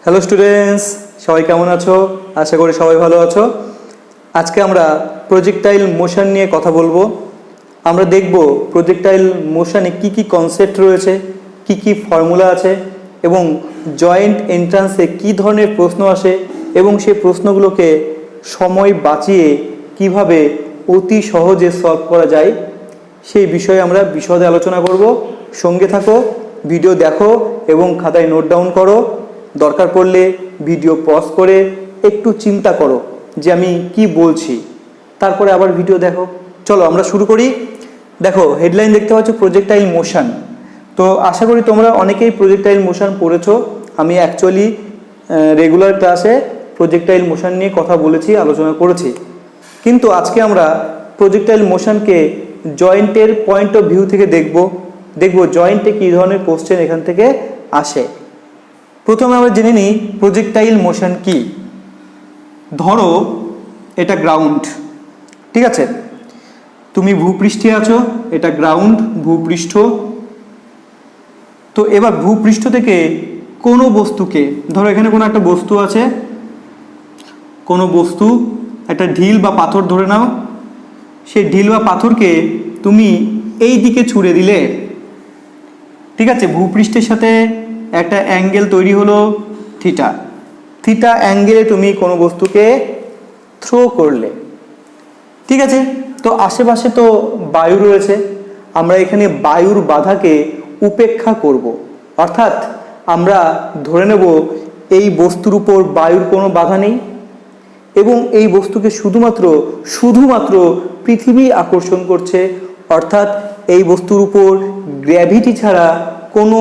Hello students, সবাই কেমন আছো? আশা করি সবাই ভালো আছো। আজকে আমরা প্রজেক্টাইল মোশন নিয়ে কথা বলবো। আমরা দেখব প্রজেক্টাইল মোশনে কি কি কনসেপ্ট রয়েছে, কি কি ফর্মুলা আছে এবং জয়েন্ট এন্ট্রান্সে কি ধরনের প্রশ্ন আসে এবং সেই প্রশ্নগুলোকে সময় বাঁচিয়ে কিভাবে অতি সহজে সলভ করা যায় সেই বিষয়ে আমরা বিশদে আলোচনা করব। সঙ্গে থাকো, ভিডিও দেখো এবং খাতায় নোট ডাউন করো। দরকার পড়লে ভিডিও পজ করে একটু চিন্তা করো যে আমি কি বলছি, তারপরে আবার ভিডিও দেখো। চলো আমরা শুরু করি। দেখো, হেডলাইন দেখতে পাচ্ছ প্রজেক্টাইল মোশন। তো আশা করি তোমরা অনেকেই প্রজেক্টাইল মোশন পড়েছো। আমি অ্যাকচুয়ালি রেগুলার ক্লাসে প্রজেক্টাইল মোশন নিয়ে কথা বলেছি, আলোচনা করেছি। কিন্তু আজকে আমরা প্রজেক্টাইল মোশনকে জয়েন্টের পয়েন্ট অফ ভিউ থেকে দেখব জয়েন্টে কী ধরনের কোশ্চেন এখান থেকে আসে। প্রথমে আমরা জেনে নিই প্রজেক্টাইল মোশন কি। ধরো এটা গ্রাউন্ড, ঠিক আছে? তুমি ভূপৃষ্ঠে আছো, এটা গ্রাউন্ড ভূপৃষ্ঠ। তো এবার ভূপৃষ্ঠ থেকে কোনো বস্তুকে, ধরো এখানে কোনো একটা বস্তু আছে, কোনো বস্তু একটা ঢিল বা পাথর ধরে নাও। সেই ঢিল বা পাথরকে তুমি এই দিকে ছুঁড়ে দিলে, ঠিক আছে? ভূপৃষ্ঠের সাথে একটা অ্যাঙ্গেল তৈরি হলো থিটা। থিটা অ্যাঙ্গেলে তুমি কোনো বস্তুকে থ্রো করলে, ঠিক আছে? তো আশেপাশে তো বায়ু রয়েছে, আমরা এখানে বায়ুর বাধাকে উপেক্ষা করব। অর্থাৎ আমরা ধরে নেব এই বস্তুর উপর বায়ুর কোনো বাধা নেই এবং এই বস্তুকে শুধুমাত্র পৃথিবী আকর্ষণ করছে। অর্থাৎ এই বস্তুর উপর গ্র্যাভিটি ছাড়া কোনো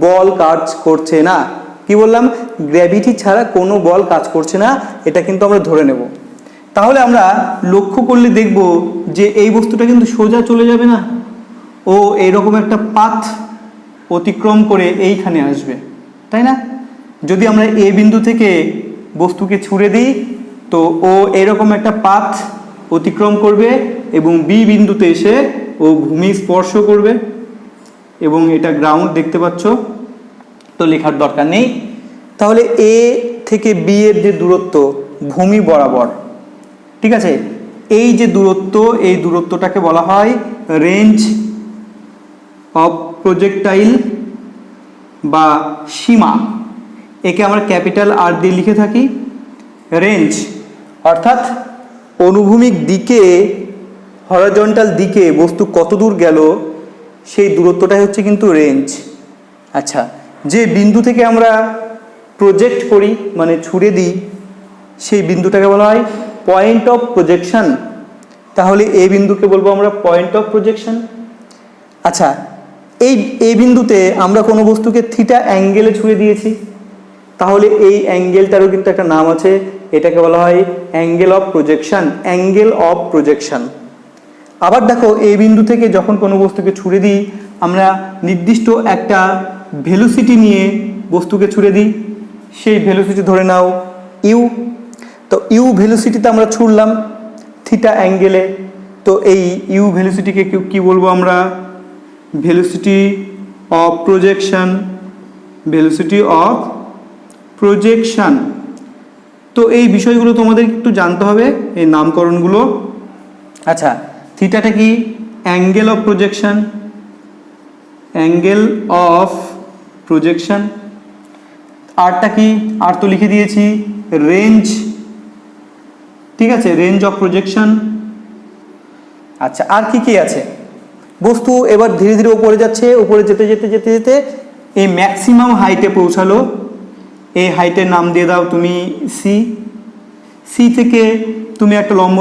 বল কাজ করছে না। কি বললাম? গ্র্যাভিটি ছাড়া কোনো বল কাজ করছে না, এটা কিন্তু আমরা ধরে নেব। তাহলে আমরা লক্ষ্য করলে দেখব যে এই বস্তুটা কিন্তু সোজা চলে যাবে না, ও এইরকম একটা পাথ অতিক্রম করে এইখানে আসবে, তাই না? যদি আমরা এ বিন্দু থেকে বস্তুকে ছুঁড়ে দিই তো ও এরকম একটা পাথ অতিক্রম করবে এবং বি বিন্দুতে এসে ও ভূমি স্পর্শ করবে এবং এটা গ্রাউন্ড দেখতে পাচ্ছ, তো লেখার দরকার নেই। তাহলে এ থেকে বি এর যে দূরত্ব ভূমি বরাবর, ঠিক আছে, এই যে দূরত্ব, এই দূরত্বটাকে বলা হয় রেঞ্জ অফ প্রজেক্টাইল বা সীমা। একে আমরা ক্যাপিটাল আর দিয়ে লিখে থাকি। রেঞ্জ অর্থাৎ অনুভূমিক দিকে, হরাইজন্টাল দিকে বস্তু কত দূর গেল সেই দূরত্বটাই হচ্ছে কিন্তু রেঞ্জ। আচ্ছা, যে বিন্দু থেকে আমরা প্রজেক্ট করি মানে ছুড়ে দিই সেই বিন্দুটাকে বলা হয় পয়েন্ট অফ প্রজেকশন। তাহলে এই বিন্দুকে বলবো আমরা পয়েন্ট অফ প্রজেকশন। আচ্ছা, এই বিন্দুতে আমরা কোনো বস্তুকে থিটা অ্যাঙ্গেলে ছুঁড়ে দিয়েছি, তাহলে এই অ্যাঙ্গেলটারও কিন্তু একটা নাম আছে, এটাকে বলা হয় angle of projection. Angle of projection. আবার দেখো, এই বিন্দু থেকে যখন কোনো বস্তুকে ছুঁড়ে দিই আমরা নির্দিষ্ট একটা ভেলোসিটি নিয়ে বস্তুকে ছুঁড়ে দিই। সেই ভেলোসিটি ধরে নাও ইউ। তো ইউ ভেলোসিটিতে আমরা ছুঁড়লাম থিটা অ্যাঙ্গেলে। তো এই ইউ ভেলোসিটিকে কি বলবো আমরা? Velocity of projection. Velocity of projection. তো এই বিষয়গুলো তোমাদের একটু জানতে হবে, এই নামকরণগুলো। আচ্ছা, থিটাটা কি? Angle of projection. Angle of projection. আরটা কি? আর তো লিখে দিয়েছি রেঞ্জ, ঠিক আছে? Range of projection. আচ্ছা, আর কি কি আছে? বস্তু এবার ধীরে ধীরে উপরে যাচ্ছে, উপরে যেতে যেতে যেতে যেতে এই ম্যাক্সিমাম হাইটে পৌঁছালো। এই হাইটের নাম দিয়ে দাও তুমি সি। সি থেকে তুমি একটা লম্ব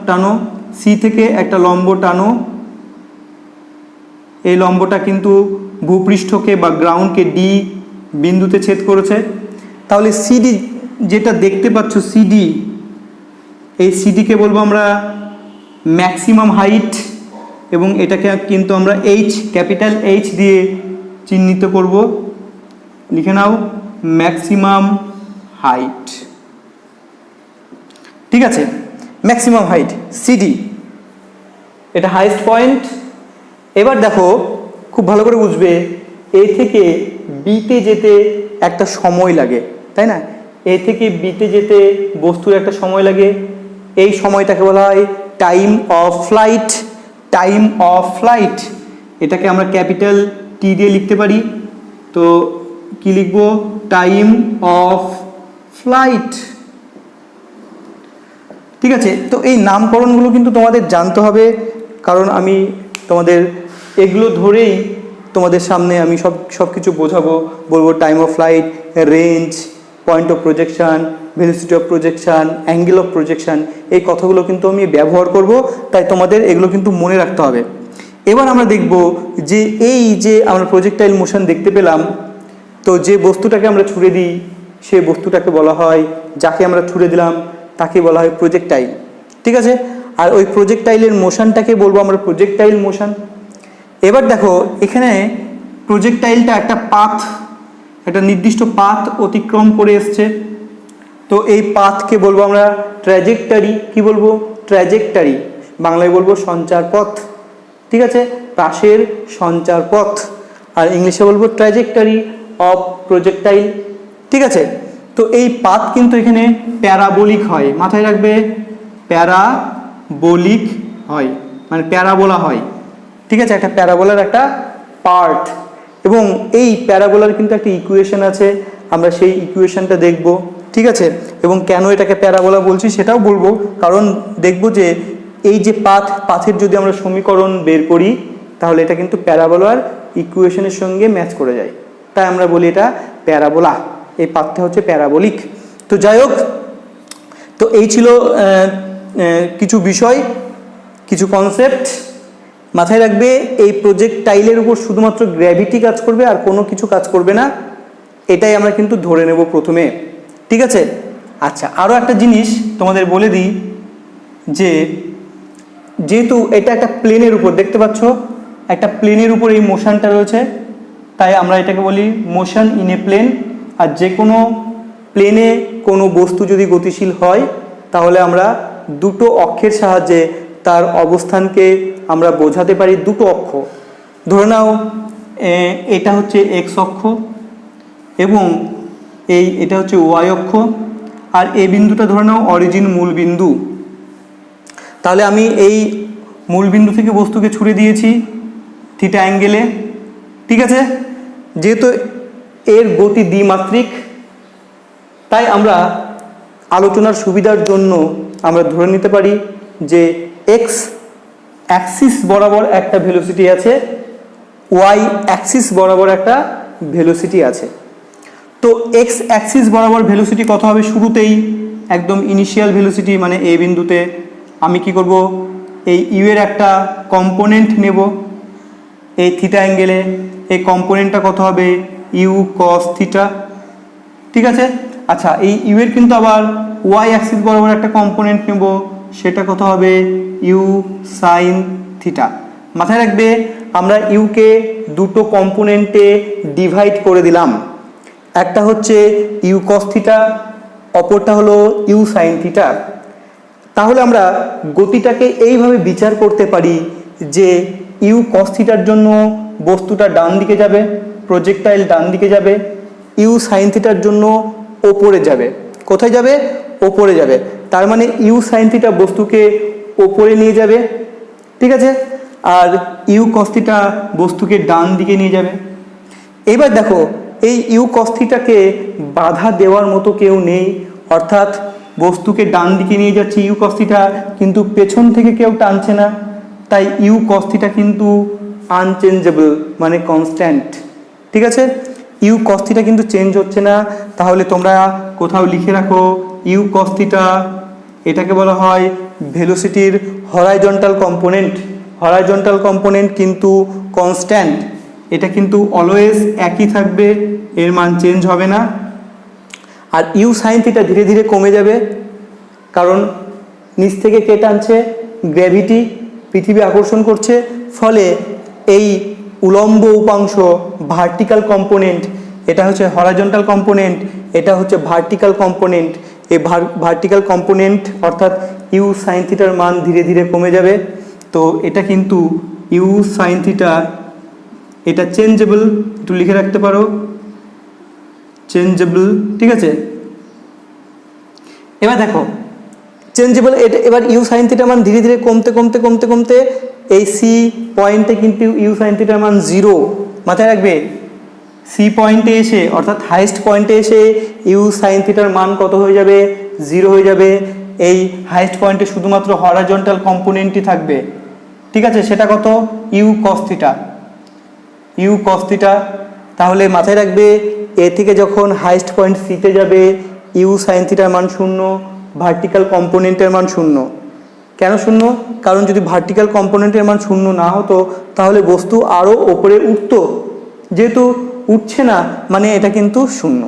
টানো, সি থেকে একটা লম্ব টানো। এই লম্বটা কিন্তু ভূপৃষ্ঠকে বা গ্রাউন্ডকে ডি বিন্দুতে ছেদ করেছে। তাহলে সিডি যেটা দেখতে পাচ্ছ, সিডি, এই সিডিকে বলবো আমরা ম্যাক্সিমাম হাইট এবং এটাকে কিন্তু আমরা এইচ, ক্যাপিটাল এইচ দিয়ে চিহ্নিত করব। লিখে নাও ম্যাক্সিমাম হাইট, ঠিক আছে? ম্যাক্সিমাম হাইট সিডি, এটা হাইয়েস্ট পয়েন্ট। এবার দেখো, খুব ভালো করে বুঝবে, এ থেকে বিতে যেতে একটা সময় লাগে, তাই না? এ থেকে বিতে যেতে বস্তুর একটা সময় লাগে, এই সময়টাকে বলা হয় time of flight. Time of flight এটাকে আমরা ক্যাপিটাল টি দিয়ে লিখতে পারি। তো কি লিখবো? Time of flight. ঠিক আছে, তো এই নামকরণগুলো কিন্তু তোমাদের জানতে হবে, কারণ আমি তোমাদের এগুলো ধরেই তোমাদের সামনে আমি সব কিছু বোঝাবো, বলবো time of flight, range, point of projection, velocity of projection, angle of projection, এই কথাগুলো কিন্তু আমি ব্যবহার করব, তাই তোমাদের এগুলো কিন্তু মনে রাখতে হবে। এবার আমরা দেখব যে এই যে আমরা প্রজেক্টাইল মোশন দেখতে পেলাম, তো যে বস্তুটাকে আমরা ছুড়ে দিই সেই বস্তুটাকে বলা হয়, যাকে আমরা ছুড়ে দিলাম তাকে বলা হয় প্রজেক্টাইল। ঠিক আছে, আর ওই প্রজেক্টাইলের মোশনটাকে বলবো আমরা প্রজেক্টাইল মোশন। এবার দেখো এখানে প্রজেক্টাইলটা একটা নির্দিষ্ট পাথ অতিক্রম করে এসছে, তো এই পাথকে বলবো আমরা ট্র্যাজেক্টরি। কি বলবো? ট্র্যাজেক্টরি। বাংলায় বলবো সঞ্চার পথ। ঠিক আছে, পাশের সঞ্চার পথ, আর ইংলিশে বলবো ট্র্যাজেক্টরি অফ প্রজেক্টাইল। ঠিক আছে, তো এই পাথ কিন্তু এখানে প্যারাবোলিক হয়, মাথায় রাখবে, প্যারাবোলিক হয়, মানে প্যারাবোলা হয়। ঠিক আছে, একটা প্যারাবোলার একটা পার্ট, এবং এই প্যারাবোলার কিন্তু একটা ইকুয়েশন আছে, আমরা সেই ইকুয়েশনটা দেখব। ঠিক আছে, এবং কেন এটাকে প্যারাবোলা বলছি সেটাও বলবো, কারণ দেখব যে এই যে পাথের যদি আমরা সমীকরণ বের করি তাহলে এটা কিন্তু প্যারাবোলার ইকুয়েশনের সঙ্গে ম্যাচ করে যায়, তাই আমরা বলি এটা প্যারাবোলা, এই পাথটা হচ্ছে প্যারাবোলিক। তো যাই হোক, তো এই ছিল কিছু বিষয়, কিছু কনসেপ্ট। মাথায় রাখবে এই প্রজেক্টাইলের উপর শুধুমাত্র গ্র্যাভিটি কাজ করবে, আর কোনো কিছু কাজ করবে না, এটাই আমরা কিন্তু ধরে নেব প্রথমে। ঠিক আছে, আচ্ছা, আরও একটা জিনিস তোমাদের বলে দিই, যে যেহেতু এটা একটা প্লেনের উপর, দেখতে পাচ্ছ একটা প্লেনের উপর এই মোশনটা রয়েছে, তাই আমরা এটাকে বলি মোশন ইন এ প্লেন। আর যে কোনো প্লেনে কোনো বস্তু যদি গতিশীল হয় তাহলে আমরা দুটো অক্ষের সাহায্যে তার অবস্থানকে আমরা বোঝাতে পারি, দুটো অক্ষ। ধরে নাও এটা হচ্ছে এক্স অক্ষ এবং এটা হচ্ছে ওয়াই অক্ষ, আর এই বিন্দুটা ধরে নাও অরিজিন, মূল বিন্দু। তাহলে আমি এই মূল বিন্দু থেকে বস্তুকে ছুড়ে দিয়েছি থিটা অ্যাঙ্গেলে। ঠিক আছে, যেহেতু এর গতি দ্বিমাত্রিক, তাই আমরা আলোচনার সুবিধার জন্য আমরা ধরে নিতে পারি যে এক্স অ্যাক্সিস বরাবর একটা ভেলোসিটি আছে, ওয়াই অ্যাক্সিস বরাবর একটা ভেলোসিটি আছে। তো এক্স অ্যাক্সিস বরাবর ভেলোসিটি কত হবে? শুরুতেই একদম ইনিশিয়াল ভেলোসিটি, মানে এ বিন্দুতে আমি কি করব, এই ইউ এর একটা কম্পোনেন্ট নেব এই থিটা অ্যাঙ্গেলে, এই কম্পোনেন্টটা কত হবে? U cos theta. ঠিক আছে, আচ্ছা, এই ইউ এর কিন্তু আবার ওয়াই অ্যাক্সিস বরাবর একটা কম্পোনেন্ট নেব, সেটা কত হবে? U sine theta. মাথায় রাখবে আমরা ইউকে দুটো কম্পোনেন্টে ডিভাইড করে দিলাম, একটা হচ্ছে ইউ কস থিটা, অপরটা হলো ইউ সাইন থিটা। তাহলে আমরা গতিটাকে এইভাবে বিচার করতে পারি যে ইউ কস থিটার জন্য বস্তুটা ডান দিকে যাবে, প্রজেক্টাইল ডান দিকে যাবে, ইউ সাইন থিটার জন্য ওপরে যাবে। কোথায় যাবে? ওপরে যাবে। তার মানে ইউ সাইন থিটা বস্তুকে ওপরে নিয়ে যাবে। ঠিক আছে, আর ইউ কস থিটা বস্তুকে ডান দিকে নিয়ে যাবে। এবার দেখো এই ইউ কস থিটাকে বাধা দেওয়ার মতো কেউ নেই, অর্থাৎ বস্তুকে ডান দিকে নিয়ে যাচ্ছে ইউ কস থিটা, কিন্তু পেছন থেকে কেউ টানছে না, তাই ইউ কস থিটা কিন্তু আনচেঞ্জেবল, মানে কনস্ট্যান্ট। ঠিক আছে, ইউ কস থিটা কিন্তু চেঞ্জ হচ্ছে না। তাহলে তোমরা কোথাও লিখে রাখো ইউ কস থিটা, এটাকে বলা হয় ভেলোসিটির হরাইজন্টাল কম্পোনেন্ট। হরাইজন্টাল কম্পোনেন্ট কিন্তু কনস্ট্যান্ট, এটা কিন্তু অলওয়েজ একই থাকবে, এর মান চেঞ্জ হবে না। আর ইউ সাইন থিটা ধীরে ধীরে কমে যাবে, কারণ নিচ থেকে কে টানছে? গ্র্যাভিটি, পৃথিবী আকর্ষণ করছে, ফলে এই উলম্ব উপাংশ ভার্টিক্যাল কম্পোনেন্ট, এটা হচ্ছে হরাইজন্টাল কম্পোনেন্ট, এটা হচ্ছে ভার্টিক্যাল কম্পোনেন্ট। এই ভার্টিক্যাল কম্পোনেন্ট অর্থাৎ ইউ সাইন থিটার মান ধীরে ধীরে কমে যাবে। তো এটা কিন্তু ইউ সাইন থিটা, এটা চেঞ্জেবল, একটু লিখে রাখতে পারো, চেঞ্জেবল। ঠিক আছে, এবার দেখো চেঞ্জেবল, এটা এবার ইউ সাইন থিটার মান ধীরে ধীরে কমতে কমতে কমতে কমতে এই সি পয়েন্টে কিন্তু ইউ সাইন থিটার মান 0, মাথায় রাখবে। সি পয়েন্টে এসে অর্থাৎ হাইয়েস্ট পয়েন্টে এসে ইউ সাইন থিটার মান কত হয়ে যাবে? 0 হয়ে যাবে। এই হাইয়েস্ট পয়েন্টে শুধুমাত্র হরাইজন্টাল কম্পোনেন্টই থাকবে, ঠিক আছে? সেটা কত? U cos theta, u cos theta. তাহলে মাথায় রাখবে এ থেকে যখন হাইয়েস্ট পয়েন্ট সিতে যাবে ইউ সাইন থিটার মান 0, ভার্টিক্যাল কম্পোনেন্টের মান 0। কেন 0? কারণ যদি ভার্টিক্যাল কম্পোনেন্টের মান 0 না হতো তাহলে বস্তু আরও ওপরে উঠতো, যেহেতু উঠছে না মানে এটা কিন্তু 0।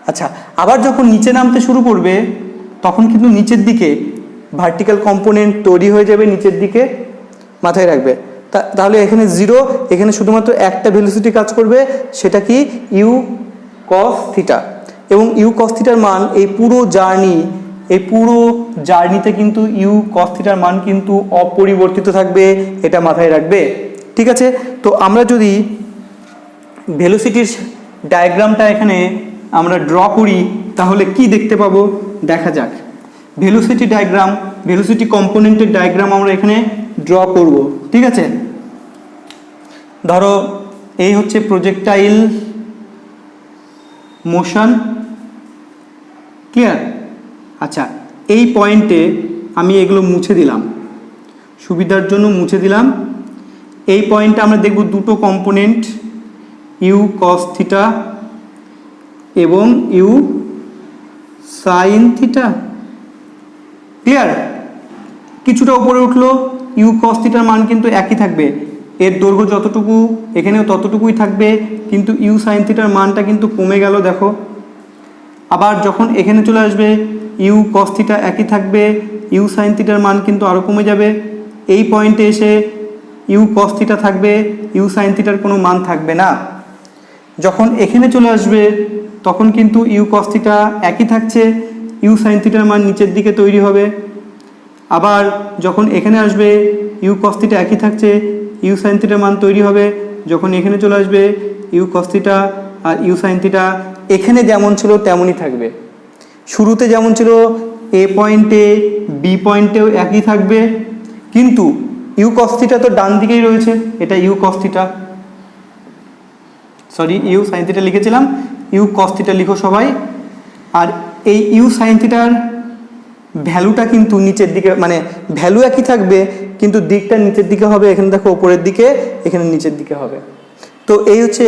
আচ্ছা, আবার যখন নিচে নামতে শুরু করবে তখন কিন্তু নিচের দিকে ভার্টিক্যাল কম্পোনেন্ট তৈরি হয়ে যাবে নিচের দিকে, মাথায় রাখবে। তাহলে এখানে 0, এখানে শুধুমাত্র একটা ভেলোসিটি কাজ করবে, সেটা কি? U cos theta. এবং ইউ কস থিটার মান এই পুরো জার্নিতে কিন্তু ইউ কস থিটার মান কিন্তু অপরিবর্তিত থাকবে, এটা মাথায় রাখবে, ঠিক আছে? তো আমরা যদি ভেলোসিটির ডায়াগ্রামটা এখানে আমরা ড্র করি তাহলে কি দেখতে পাবো দেখা যাক। ভেলোসিটি ডায়াগ্রাম, ভেলোসিটি কম্পোনেন্টের ডায়াগ্রাম আমরা এখানে ড্র করব, ঠিক আছে? ধরো এই হচ্ছে প্রজেক্টাইল মোশন, ক্লিয়ার? আচ্ছা, এই পয়েন্টে আমি এগুলো মুছে দিলাম, সুবিধার জন্য মুছে দিলাম। এই পয়েন্টে আমরা দেখব দুটো কম্পোনেন্ট, ইউ কস থিটা এবং ইউ সাইন থিটা, ক্লিয়ার? কিছুটা উপরে উঠলো, ইউ কস থিটার মান কিন্তু একই থাকবে, এর দৈর্ঘ্য যতটুকু এখানেও ততটুকুই থাকবে, কিন্তু ইউ সাইন থিটার মানটা কিন্তু কমে গেল, দেখো। আবার যখন এখানে চলে আসবে ইউ কস থিটা একই থাকবে, ইউ সাইন থিটার মান কিন্তু আরও কমে যাবে। এই পয়েন্টে এসে ইউ কস থিটা থাকবে, ইউ সাইন থিটার কোনো মান থাকবে না। যখন এখানে চলে আসবে তখন কিন্তু ইউ কস থিটা একই থাকছে, ইউ সাইন থিটার মান নিচের দিকে তৈরি হবে। আবার যখন এখানে আসবে ইউ কস থিটা একই থাকছে, ইউ সাইন থিটার মান তৈরি হবে। যখন এখানে চলে আসবে ইউ কস থিটা আর ইউ সাইন থিটা এখানে যেমন ছিল তেমনই থাকবে। শুরুতে যেমন ছিল এ পয়েন্টে বি পয়েন্টেও একই থাকবে, কিন্তু ইউ কস থিটা তো ডান দিকেই রয়েছে, এটা u cos theta, sorry u sine theta লিখেছিলাম, ইউ কস থিটা লিখো সবাই। আর এই ইউ সাইন থিটার ভ্যালুটা কিন্তু নিচের দিকে, মানে ভ্যালু একই থাকবে কিন্তু দিকটা নিচের দিকে হবে, এখানে দেখো ওপরের দিকে, এখানে নিচের দিকে হবে। তো এই হচ্ছে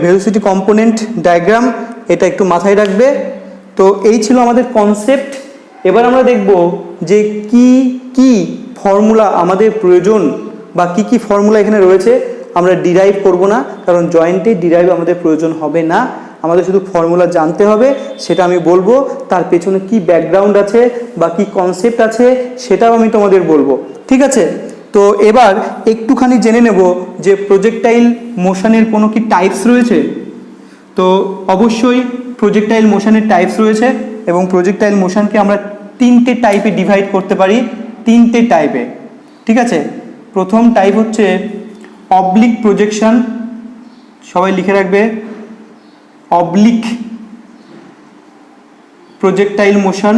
ভেলোসিটি কম্পোনেন্ট ডায়াগ্রাম, এটা একটু মাথায় রাখবে। তো এই ছিল আমাদের কনসেপ্ট। এবার আমরা দেখব যে কি কি ফর্মুলা আমাদের প্রয়োজন বা কি কি ফর্মুলা এখানে রয়েছে। আমরা ডিরাইভ করব না, কারণ জয়েন্টে ডিরাইভ আমাদের প্রয়োজন হবে না, আমাদের শুধু ফর্মুলা জানতে হবে, সেটা আমি বলবো। তার পেছনে কি ব্যাকগ্রাউন্ড আছে বা কি কনসেপ্ট আছে সেটাও আমি তোমাদের বলবো, ঠিক আছে? তো এবার একটুখানি জেনে নেব যে প্রজেক্টাইল মোশনের কোনো কি টাইপস রয়েছে। তো অবশ্যই প্রজেক্টাইল মোশনের টাইপস রয়েছে এবং প্রজেক্টাইল মোশনকে আমরা 3টে টাইপে ডিভাইড করতে পারি, 3টে টাইপে, ঠিক আছে? প্রথম টাইপ হচ্ছে অবলিক প্রজেকশন, সবাই লিখে রাখবে, অবলিক প্রজেক্টাইল মোশন।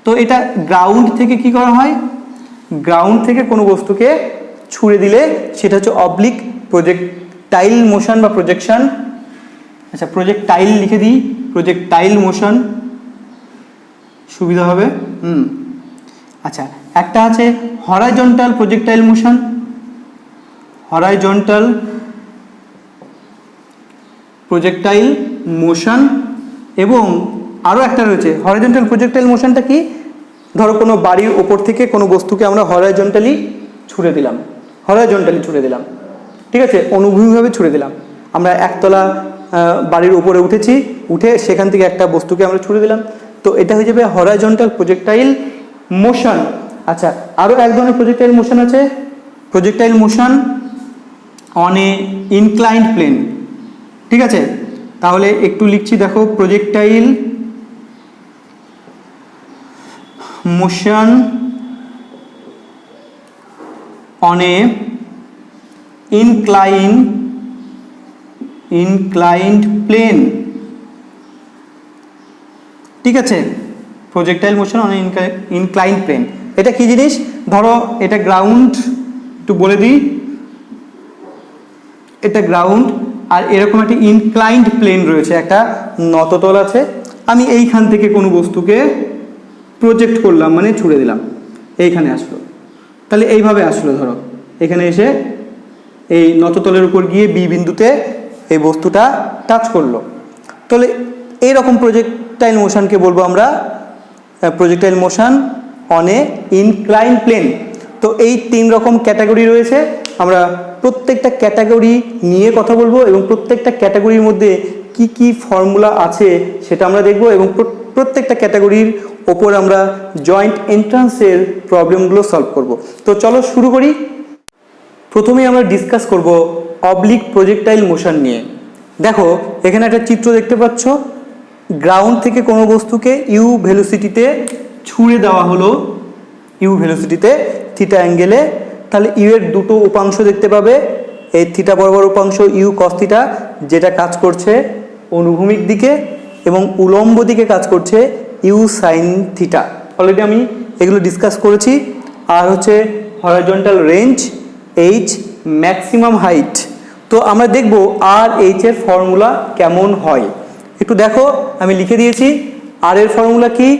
তো এটা গ্রাউন্ড থেকে কি করা হয়? গ্রাউন্ড থেকে কোনো বস্তুকে ছুঁড়ে দিলে সেটা হচ্ছে অবলিক প্রজেক্টাইল মোশন বা প্রজেকশন। আচ্ছা, প্রজেক্টাইল লিখে দিই, প্রজেক্টাইল মোশন, সুবিধা হবে। আচ্ছা, একটা আছে horizontal projectile motion, horizontal projectile motion. এবং আরও একটা রয়েছে হরাইজন্টাল প্রজেক্টাইল মোশনটা কি? ধরো কোনো বাড়ির ওপর থেকে কোনো বস্তুকে আমরা হরাইজন্টালি ছুঁড়ে দিলাম, হরাইজন্টালি ছুঁড়ে দিলাম, ঠিক আছে? অনুভূমিকভাবে ছুঁড়ে দিলাম। আমরা একতলা বাড়ির উপরে উঠেছি, উঠে সেখান থেকে একটা বস্তুকে আমরা ছুঁড়ে দিলাম, তো এটা হয়ে যাবে হরাইজন্টাল প্রজেক্টাইল মোশন। আচ্ছা, আরও এক ধরনের প্রজেক্টাইল মোশন আছে, projectile motion on a inclined plane, ঠিক আছে? তাহলে একটু লিখছি, দেখো, projectile motion on a inclined plane, ঠিক আছে, projectile motion on inclined plane. এটা কি জিনিস? ধরো এটা গ্রাউন্ড, একটু বলে দিই, এটা গ্রাউন্ড আর এরকম একটা ইনক্লাইন্ড প্লেন রয়েছে, একটা নততল আছে। আমি এইখান থেকে কোনো বস্তুকে প্রজেক্ট করলাম, মানে ছুড়ে দিলাম, এইখানে আসলো, তাহলে এইভাবে আসলো, ধরো এখানে এসে এই নততলের উপর গিয়ে বি বিন্দুতে এই বস্তুটা টাচ করলো, তাহলে এইরকম প্রজেক্টাইল মোশনকে বলবো আমরা projectile motion on a inclined plane. তো এই 3 রকম ক্যাটাগরি রয়েছে, আমরা প্রত্যেকটা ক্যাটাগরি নিয়ে কথা বলবো এবং প্রত্যেকটা ক্যাটাগরির মধ্যে কি কি ফর্মুলা আছে সেটা আমরা দেখব এবং প্রত্যেকটা ক্যাটাগরির ওপর আমরা জয়েন্ট এন্ট্রান্সের প্রবলেমগুলো সলভ করব। তো চলো শুরু করি। প্রথমেই আমরা ডিসকাস করব অবলিক প্রজেক্টাইল মোশন নিয়ে। দেখো এখানে একটা চিত্র দেখতে পাচ্ছ, গ্রাউন্ড থেকে কোনো বস্তুকে ইউ ভেলোসিটিতে ছুঁড়ে দেওয়া হলো, ইউ ভেলোসিটিতে থিটা অ্যাঙ্গেলে, তাহলে ইউ এর দুটো উপাংশ দেখতে পাবে, এই থিটা বরাবর উপাংশ ইউ কস থিটা, যেটা কাজ করছে অনুভূমিক দিকে, এবং উলম্ব দিকে কাজ করছে ইউ সাইন থিটা। অলরেডি আমি এগুলো ডিসকাস করেছি। আর হচ্ছে horizontal range, H maximum height. তো আমরা দেখব আর এইচ এর ফর্মুলা কেমন হয়, একটু দেখো আমি লিখে দিয়েছি। আর এর ফর্মুলা কি?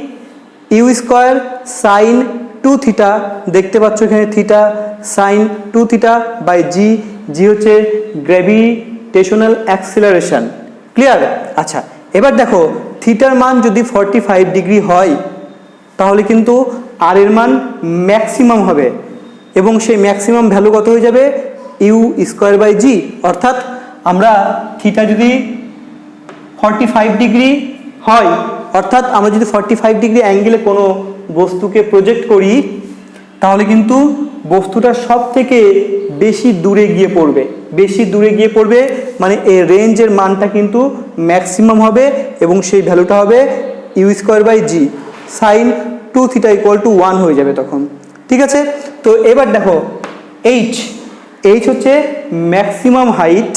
ইউ স্কোয়ার সাইন 2 থিটা, দেখতে পাচ্ছ এখানে থিটা, সাইন 2 থিটা বাই জি, জি হচ্ছে গ্র্যাভিটেশনাল অ্যাক্সিলারেশন। ক্লিয়ার? আচ্ছা, এবার দেখো থিটার মান যদি 45 ডিগ্রি হয় তাহলে কিন্তু আর এর মান ম্যাক্সিমাম হবে, এবং সেই ম্যাক্সিমাম ভ্যালু কত হয়ে যাবে? ইউ স্কোয়ার বাই জি। অর্থাৎ আমরা থিটা যদি 45 ডিগ্রি হয়, অর্থাৎ আমরা যদি 45 ডিগ্রি অ্যাঙ্গেলে কোনো বস্তুকে প্রজেক্ট করি তাহলে কিন্তু বস্তুটা সব থেকে বেশি দূরে গিয়ে পড়বে, বেশি দূরে গিয়ে পড়বে মানে এই রেঞ্জের মানটা কিন্তু ম্যাক্সিমাম হবে এবং সেই ভ্যালুটা হবে u square by g, sine 2 theta equal to 1 হয়ে যাবে তখন। ঠিক আছে, তো এবার দেখো এইচ, এইচ হচ্ছে ম্যাক্সিমাম হাইট,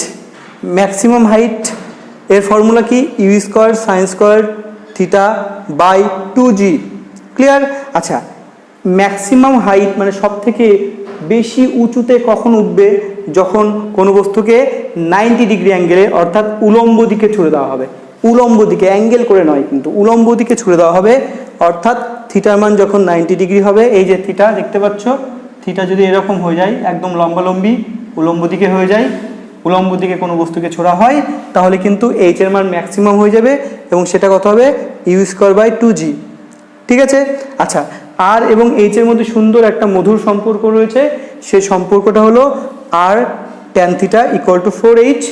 ম্যাক্সিমাম হাইট এর ফর্মুলা কি? U square sine square theta by 2g। Clear? আচ্ছা, ম্যাক্সিমাম হাইট মানে সব থেকে বেশি উঁচুতে কখন উঠবে? যখন কোনো বস্তুকে 90 ডিগ্রি অ্যাঙ্গেলে অর্থাৎ উলম্ব দিকে ছুড়ে দেওয়া হবে, উলম্ব দিকে, অ্যাঙ্গেল করে নয় কিন্তু উলম্ব দিকে ছুড়ে দেওয়া হবে। অর্থাৎ থিটার মান যখন 90 ডিগ্রি হবে, এই যে থিটা দেখতে পাচ্ছ, থিটা যদি এরকম হয়ে যায় একদম লম্বালম্বি উলম্ব দিকে হয়ে যায়, উলম্ব দিকে কোনো বস্তুকে ছোড়া হয় তাহলে কিন্তু এইচ এর মান ম্যাক্সিমাম হয়ে যাবে এবং সেটা কত হবে? U square by 2g। ঠিক আছে, আচ্ছা, আর এবং এইচ এর মধ্যে সুন্দর একটা মধুর সম্পর্ক রয়েছে, সেই সম্পর্কটা হলো আর tan theta equal to 4h।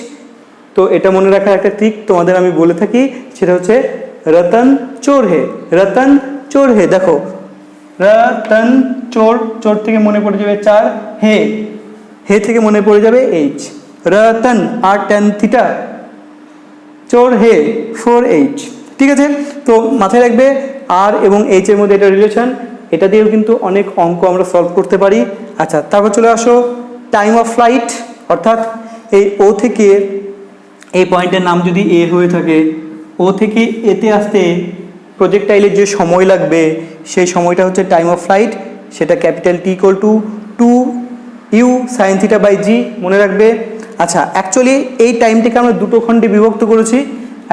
তো এটা মনে রাখার একটা ট্রিক তোমাদের আমি বলে থাকি, সেটা হচ্ছে রতন চোর হে, রতন চোর হে। দেখো রতন চোর, চোর থেকে মনে পড়ে যাবে 4, হে, হে থেকে মনে পড়ে যাবে এইচ, রতন আর ট্যান থিটা, চোর হে 4h। ঠিক আছে, তো মাথায় রাখবে আর এবং এইচ এর মধ্যে এটা রিলেশন, এটা দিয়েও কিন্তু অনেক অঙ্ক আমরা সলভ করতে পারি। আচ্ছা, তারপর চলে আসো টাইম অফ ফ্লাইট, অর্থাৎ এই ও থেকে এই পয়েন্টের নাম যদি এ হয়ে থাকে, ও থেকে এতে আসতে প্রজেক্টাইলের যে সময় লাগবে সেই সময়টা হচ্ছে টাইম অফ ফ্লাইট, সেটা capital T equal to 2 you sine theta by G, মনে রাখবে। আচ্ছা, অ্যাকচুয়ালি এই টাইমটাকে আমরা দুটো খণ্ডে বিভক্ত করেছি,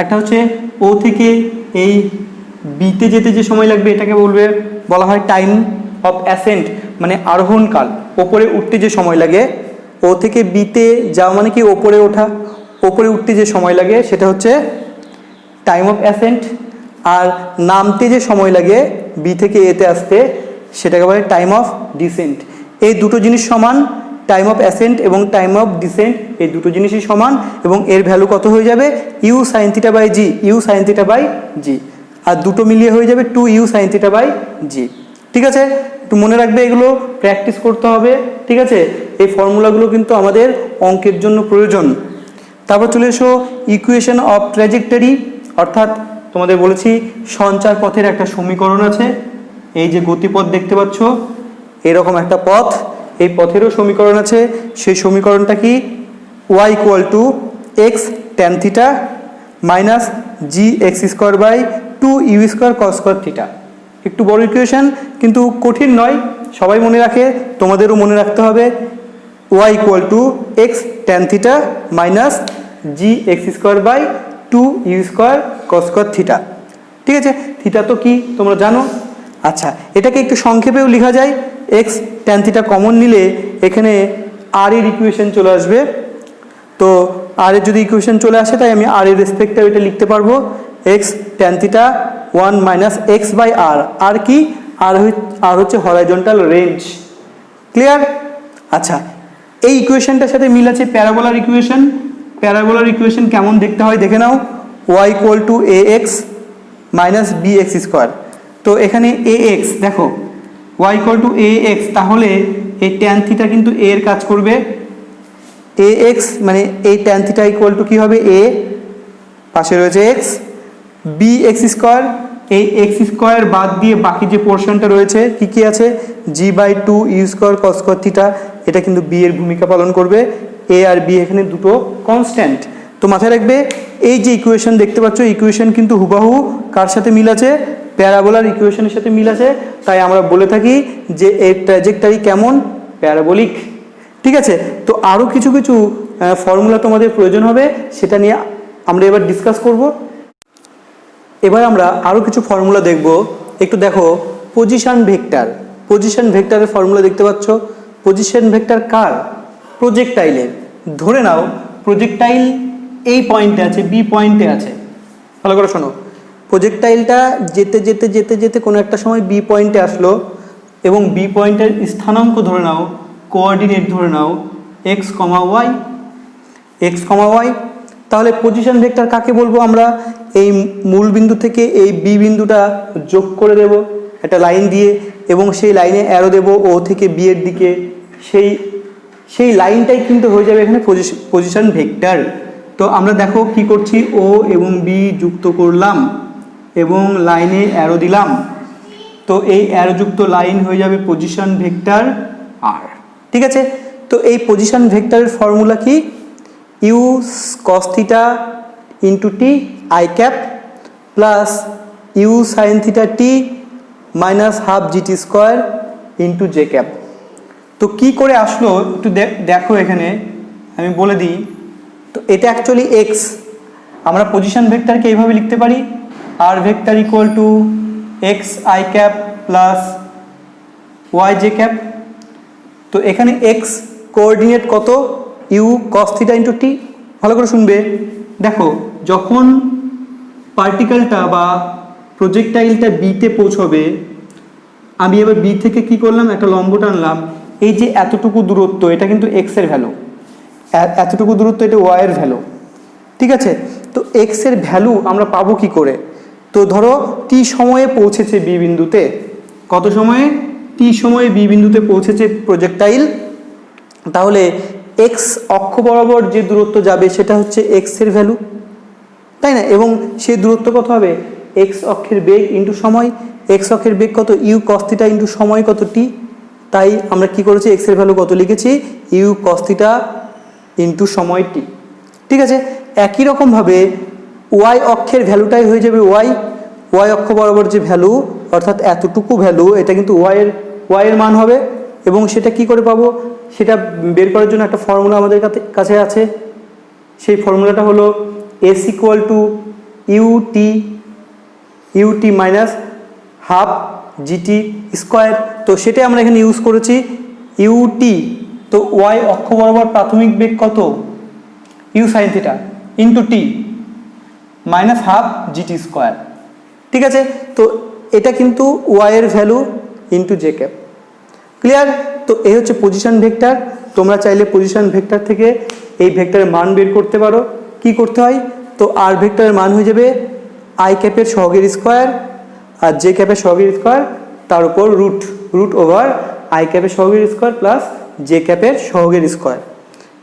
একটা হচ্ছে ও থেকে এই বিতে যেতে যে সময় লাগবে এটাকে বলা হয় টাইম অফ অ্যাসেন্ট, মানে আরোহণকাল, ওপরে উঠতে যে সময় লাগে। ও থেকে বিতে যাওয়া মানে কি ওপরে ওঠা, ওপরে উঠতে যে সময় লাগে সেটা হচ্ছে টাইম অফ অ্যাসেন্ট, আর নামতে যে সময় লাগে বি থেকে এতে আসতে সেটাকে বলে টাইম অফ ডিসেন্ট। এই দুটো জিনিস সমান, টাইম অফ অ্যাসেন্ট এবং টাইম অফ ডিসেন্ট এই দুটো জিনিসই সমান, এবং এর ভ্যালু কত হয়ে যাবে? U sine theta by G, U sine theta by G, আর দুটো মিলিয়ে হয়ে যাবে 2 you sine theta by G. ঠিক আছে, একটু মনে রাখবে, এগুলো প্র্যাকটিস করতে হবে। ঠিক আছে, এই ফর্মুলাগুলো কিন্তু আমাদের অঙ্কের জন্য প্রয়োজন। তারপর চলে এসো ইকুয়েশন অফ ট্র্যাজেক্টরি, অর্থাৎ তোমাদের বলেছি সঞ্চার পথের একটা সমীকরণ আছে, এই যে গতিপথ দেখতে পাচ্ছ এরকম একটা পথ, এই পথেরও সমীকরণ আছে। সেই সমীকরণটা কি? y equal to x tan theta minus g x square by 2 2u² cos square theta. একটু বড় ইকুয়েশন কিন্তু কঠিন নয়, সবাই মনে রাখে, তোমাদেরও মনে রাখতে হবে। y = x tan theta minus gx² / 2u² cos square theta. ঠিক আছে, থিটা তো কি তোমরা জানো। আচ্ছা, এটাকে একটু সংক্ষেপেও লেখা যায়। x tan থিটা কমন নিলে এখানে r এর ইকুয়েশন চলে আসবে। তো r এর যদি ইকুয়েশন চলে আসে, তাই আমি r এর রেসপেক্টে এটা লিখতে পারবো x tan থিটা 1 - x/r। আর কি, আর হচ্ছে হরাইজন্টাল রেঞ্জ। ক্লিয়ার? আচ্ছা, এই ইকুয়েশনটার সাথে মিল আছে প্যারাবোলার ইকুয়েশন। প্যারাবোলার ইকুয়েশন কেমন দেখতে হয় দেখে নাও। y = ax - bx²। তো এখানে ax দেখো, y = ax, তাহলে এই tan থিটা কিন্তু a এর কাজ করবে। ax মানে এই tan থিটা = কি হবে, a, পাশে রয়েছে x, bx², এই x² বাদ দিয়ে বাকি যে পোর্শনটা রয়েছে কি কি আছে, g/2u² cos square থিটা, এটা কিন্তু b এর ভূমিকা পালন করবে। a আর b এখানে দুটো কনস্ট্যান্ট। তো মাথায় রাখবে, এই যে ইকুয়েশন দেখতে পাচ্ছ, ইকুয়েশন কিন্তু হুবহু কার সাথে মিল আছে, প্যারাবোলার ইকুয়েশনের সাথে মিল আছে। তাই আমরা বলে থাকি যে এর ট্র্যাজেক্টরি কেমন, প্যারাবোলিক। ঠিক আছে, তো আরও কিছু কিছু ফর্মুলা তোমাদের প্রয়োজন হবে, সেটা নিয়ে আমরা এবার ডিসকাস করব। এবার আমরা আরও কিছু ফর্মুলা দেখব। একটু দেখো, পজিশন ভেক্টর, পজিশন ভেক্টরের ফর্মুলা দেখতে পাচ্ছ। পজিশন ভেক্টর কার, প্রজেক্টাইলের। ধরে নাও প্রজেক্টাইল এই পয়েন্টে আছে, বি পয়েন্টে আছে। ভালো করে শোনো, প্রজেক্টাইলটা যেতে যেতে যেতে যেতে কোনো একটা সময় বি পয়েন্টে আসলো, এবং বি পয়েন্টের স্থানাঙ্ক ধরে নাও, কোঅর্ডিনেট ধরে নাও x, y, x, y। তাহলে পজিশন ভেক্টর কাকে বলবো আমরা, এই মূল বিন্দু থেকে এই বি বিন্দুটা যোগ করে দেব একটা লাইন দিয়ে, এবং সেই লাইনে অ্যারো দেব ও থেকে বি এর দিকে। সেই লাইনটাই কিন্তু হয়ে যাবে এখানে পজিশন ভেক্টর। তো আমরা দেখো কি করছি, ও এবং বি যুক্ত করলাম এবং লাইনে অ্যারো দিলাম। তো এই অ্যারোযুক্ত লাইন হয়ে যাবে পজিশন ভেক্টর আর। ঠিক আছে, তো এই পজিশন ভেক্টরের ফর্মুলা কি, u cos theta into T I cap plus u sine theta T minus half GT² into J cap. তো কি করে আসলো একটু দেখো, এখানে আমি বলে দিই। তো এটা অ্যাকচুয়ালি এক্স, আমরা পজিশন ভেক্টরকে এইভাবে লিখতে পারি, আর vector = x i cap plus y j cap. তো এখানে x কোঅর্ডিনেট কত, u cos theta into T. ভালো করে শুনবে, দেখো যখন পার্টিকেলটা বা প্রজেক্টাইলটা বিতে পৌঁছবে, আমি এবার বি থেকে কি করলাম, একটা লম্ব টানলাম। এই যে এতটুকু দূরত্ব, এটা কিন্তু x এর ভ্যালু, এতটুকু দূরত্ব এটা y এর ভ্যালু। ঠিক আছে, তো x এর ভ্যালু আমরা পাবো কি করে। তো ধরো টি সময়ে পৌঁছেছে বি বিন্দুতে, কত সময়ে, টি সময়ে বি বিন্দুতে পৌঁছেছে প্রজেক্টাইল, তাহলে x অক্ষ বরাবর যে দূরত্ব যাবে সেটা হচ্ছে x এর ভ্যালু, তাই না। এবং সেই দূরত্ব কত হবে, x অক্ষের বেগ ইন্টু সময়। x অক্ষের বেগ কত, u cos থিটা ইন্টু সময় কত, টি। তাই আমরা কি করেছি, x এর ভ্যালু কত লিখেছি, u cos থিটা ইন্টু সময় টি। ঠিক আছে, একই রকমভাবে y অক্ষের ভ্যালুটাই হয়ে যাবে y অক্ষ বরাবর যে ভ্যালু, অর্থাৎ এতটুকু ভ্যালু, এটা কিন্তু y এর মান হবে। এবং সেটা কি করে পাবো, সেটা বের করার জন্য একটা ফর্মুলা আমাদের কাছে আছে। সেই ফর্মুলাটা হলো s = ut minus half GT²। তো সেটাই আমরা এখানে ইউজ করেছি, ut। তো y অক্ষ বরাবর প্রাথমিক বেগ কত, u সাইন থিটা ইন্টু টি মাইনাস হাফ GT²। ঠিক আছে, তো এটা কিন্তু y এর value into J cap. Clear? তো এই হচ্ছে পজিশন ভেক্টর। তোমরা চাইলে পজিশন ভেক্টর থেকে এই ভেক্টরের মান বের করতে পারো। কি করতে হয়, তো আর ভেক্টরের মান হয়ে যাবে আই ক্যাপের সহগের স্কোয়ার আর জে ক্যাপের সহগের স্কোয়ার, তার উপর রুট ওভার আই ক্যাপের সহগের স্কোয়ার প্লাস জে ক্যাপের সহগের স্কোয়ার।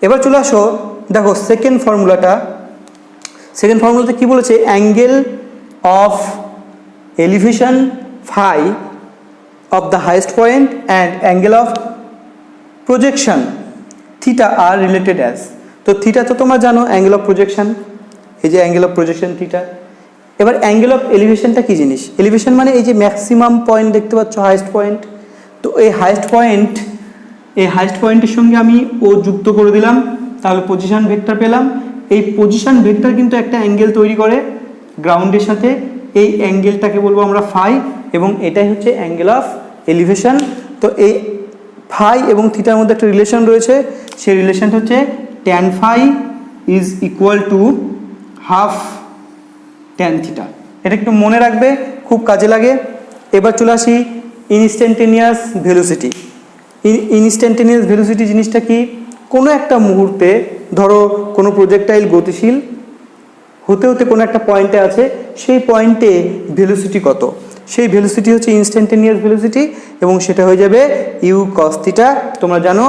এবার চলে আসো, দেখো সেকেন্ড ফর্মুলাতে কি বলেছে, angle of elevation phi of the highest point and angle of projection theta are related as। তো থিটা তো তোমরা জানো, অ্যাঙ্গেল অফ প্রজেকশন, এই যে অ্যাঙ্গেল অফ প্রজেকশন থিটা, এবার অ্যাঙ্গেল অফ এলিভেশনটা কী জিনিস? এলিভেশন মানে এই যে ম্যাক্সিমাম পয়েন্ট দেখতে পাচ্ছ, হাইয়েস্ট পয়েন্ট। তো এই হাইয়েস্ট পয়েন্টের সঙ্গে আমি ও যুক্ত করে দিলাম, তাহলে পজিশন ভেক্টর পেলাম। এই পজিশন ভেক্টর কিন্তু একটা অ্যাঙ্গেল তৈরি করে গ্রাউন্ডের সাথে, এই অ্যাঙ্গেলটাকে বলবো আমরা ফাই, এবং এটাই হচ্ছে অ্যাঙ্গেল অফ এলিভেশন। তো এই ফাই এবং থিটার মধ্যে একটা রিলেশন রয়েছে, সেই রিলেশনটা হচ্ছে tan phi is equal to half tan theta. এটা একটু মনে রাখবে, খুব কাজে লাগে। এবার চলে আসি ইনস্ট্যান্টেনিয়াস ভেলোসিটি। ইনস্ট্যান্টেনিয়াস ভেলোসিটি জিনিসটা কি? কোনো একটা মুহূর্তে ধরো কোনো প্রজেক্টাইল গতিশীল হতে হতে কোনো একটা পয়েন্টে আছে, সেই পয়েন্টে ভেলোসিটি কত, সেই ভেলোসিটি হচ্ছে ইনস্ট্যান্টেনিয়াস ভেলোসিটি, এবং সেটা হয়ে যাবে ইউ কস থিটা। তোমরা জানো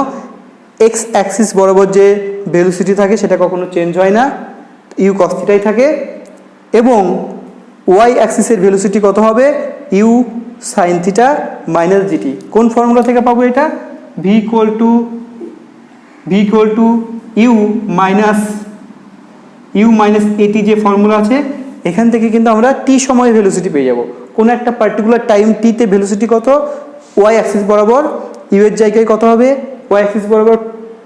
এক্স অ্যাক্সিস বরাবর যে ভেলোসিটি থাকে সেটা কখনো চেঞ্জ হয় না, ইউ কস থিটাই থাকে। এবং ওয়াই অ্যাক্সিসের ভেলোসিটি কত হবে? U sine theta minus gt. কোন ফর্মুলা থেকে পাবো এটা? V equal to u minus at যে ফর্মুলা আছে, এখান থেকে কিন্তু আমরা টি সময় ভেলোসিটি পেয়ে যাব। কোনো একটা পার্টিকুলার টাইম টিতে ভেলোসিটি কত, ওয়াই অ্যাক্সিস বরাবর ইউ এর জায়গায় কত হবে, ওয়াই অ্যাক্সিস বরাবর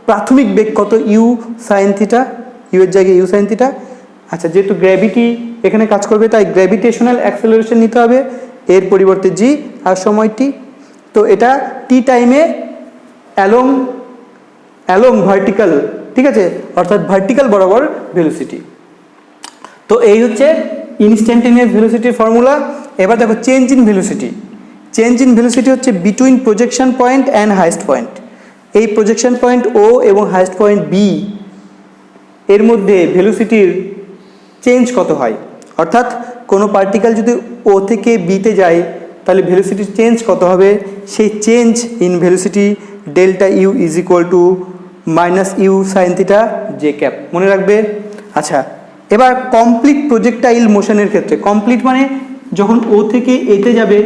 প্রাথমিক বেগ কত, ইউ সাইন থিটা, ইউ এর জায়গায় ইউ সাইন থিটা। আচ্ছা, যেহেতু গ্র্যাভিটি এখানে কাজ করবে তাই গ্র্যাভিটেশনাল অ্যাক্সেলারেশন নিতে হবে, এর পরিবর্তে জি আর সময় টি। তো এটা টি টাইমে অ্যালং ভার্টিক্যাল, ঠিক আছে, অর্থাৎ ভার্টিক্যাল বরাবর ভেলোসিটি। তো এই হচ্ছে ইনস্ট্যান্টেনিয়াস ভেলোসিটির ফর্মুলা। এবার দেখো change in velocity. Change in velocity হচ্ছে between projection point and highest point. এই প্রজেকশন পয়েন্ট ও এবং হাইয়েস্ট পয়েন্ট বি এর মধ্যে ভেলোসিটির চেঞ্জ কত হয়, অর্থাৎ কোনো পার্টিকেল যদি ও থেকে বিতে যায় তাহলে ভেলোসিটির চেঞ্জ কত হবে, সেই change in velocity delta u is equal to minus u sine theta j cap, মনে রাখবে। আচ্ছা, এবার কমপ্লিট প্রজেক্টাইল মোশনের ক্ষেত্রে, কমপ্লিট মানে যখন ও থেকে এতে যাবে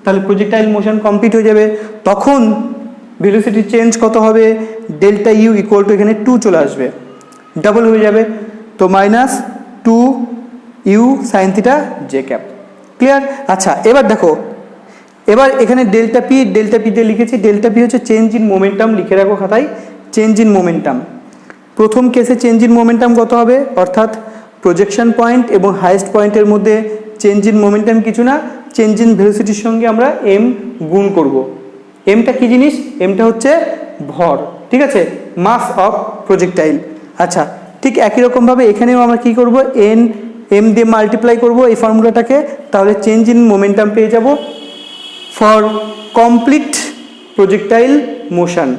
তাহলে প্রজেক্টাইল মোশন কমপ্লিট হয়ে যাবে, তখন ভেলোসিটির চেঞ্জ কত হবে, ডেল্টা ইউ ইকুয়াল টু এখানে 2 চলে আসবে, ডাবল হয়ে যাবে, তো minus 2 you sine theta j cap. Clear? আচ্ছা, এবার দেখো, এবার এখানে ডেল্টা পি দিয়ে লিখেছি। ডেল্টা পি হচ্ছে চেঞ্জ ইন মোমেন্টাম, লিখে রাখো খাতায়, চেঞ্জ ইন মোমেন্টাম। প্রথম কেসে চেঞ্জ ইন মোমেন্টাম কত হবে, অর্থাৎ প্রজেকশন পয়েন্ট এবং হাইয়েস্ট পয়েন্টের মধ্যে চেঞ্জ ইন মোমেন্টাম কিছু না, চেঞ্জ ইন ভেলোসিটির সঙ্গে আমরা এম গুণ করব। এমটা কি জিনিস? এমটা হচ্ছে ভর, ঠিক আছে, মাস অফ প্রজেক্টাইল। আচ্ছা, ঠিক একই রকমভাবে এখানেও আমরা কি করব, এম দিয়ে মাল্টিপ্লাই করব এই ফর্মুলাটাকে, তাহলে চেঞ্জ ইন মোমেন্টাম পেয়ে যাব ফর কমপ্লিট প্রজেক্টাইল মোশন।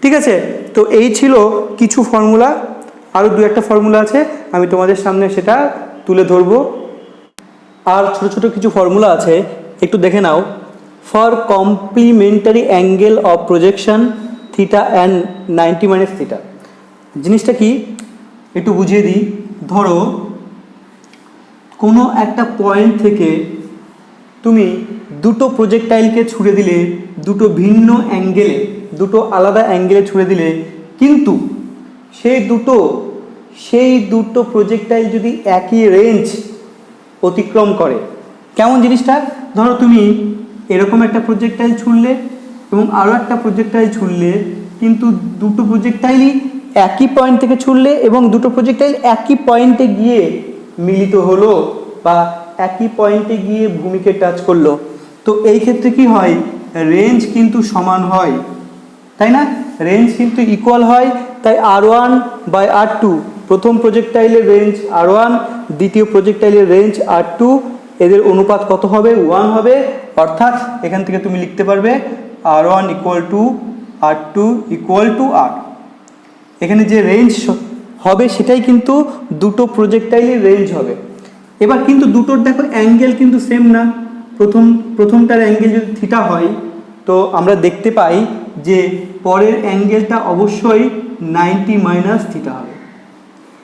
ঠিক আছে, তো এই ছিল কিছু ফর্মুলা, আরও 2-1টা ফর্মুলা আছে, আমি তোমাদের সামনে সেটা তুলে ধরব। আর ছোট ছোট কিছু ফর্মুলা আছে, একটু দেখে নাও। For complementary angle of projection theta and 90 minus theta. জিনিসটা কি একটু বুঝিয়ে দিই। ধরো কোনো একটা পয়েন্ট থেকে তুমি দুটো প্রজেক্টাইলকে ছুড়ে দিলে, দুটো ভিন্ন অ্যাঙ্গেলে, দুটো আলাদা অ্যাঙ্গেলে ছুড়ে দিলে, কিন্তু সেই দুটো প্রজেক্টাইল যদি একই রেঞ্জ অতিক্রম করে। কেমন জিনিসটা? ধরো তুমি এরকম একটা প্রজেক্টাইল ছুড়লে এবং আরও একটা প্রজেক্টাইল ছুড়লে, কিন্তু দুটো প্রজেক্টাইলই একই পয়েন্ট থেকে ছুড়লে এবং দুটো প্রজেক্টাইল একই পয়েন্টে গিয়ে মিলিত হলো বা একই পয়েন্টে গিয়ে ভূমিকে টাচ করলো। তো এই ক্ষেত্রে কি হয়, রেঞ্জ কিন্তু সমান হয়, তাই না? রেঞ্জ কিন্তু ইকুয়াল হয়। তাই R1/R2, প্রথম প্রজেক্টাইলের রেঞ্জ R1, দ্বিতীয় প্রজেক্টাইলের রেঞ্জ R2, এদের অনুপাত কত হবে, 1 হবে। অর্থাৎ এখান থেকে তুমি লিখতে পারবে R1 = R2 = R। এখানে যে রেঞ্জ হবে সেটাই কিন্তু দুটো প্রজেক্টাইলের রেঞ্জ হবে। এবার কিন্তু দুটোর দেখো অ্যাঙ্গেল কিন্তু সেম না। প্রথমটার অ্যাঙ্গেল যদি থিটা হয়, তো আমরা দেখতে পাই যে পরের অ্যাঙ্গেলটা অবশ্যই 90 মাইনাস থিটা হবে।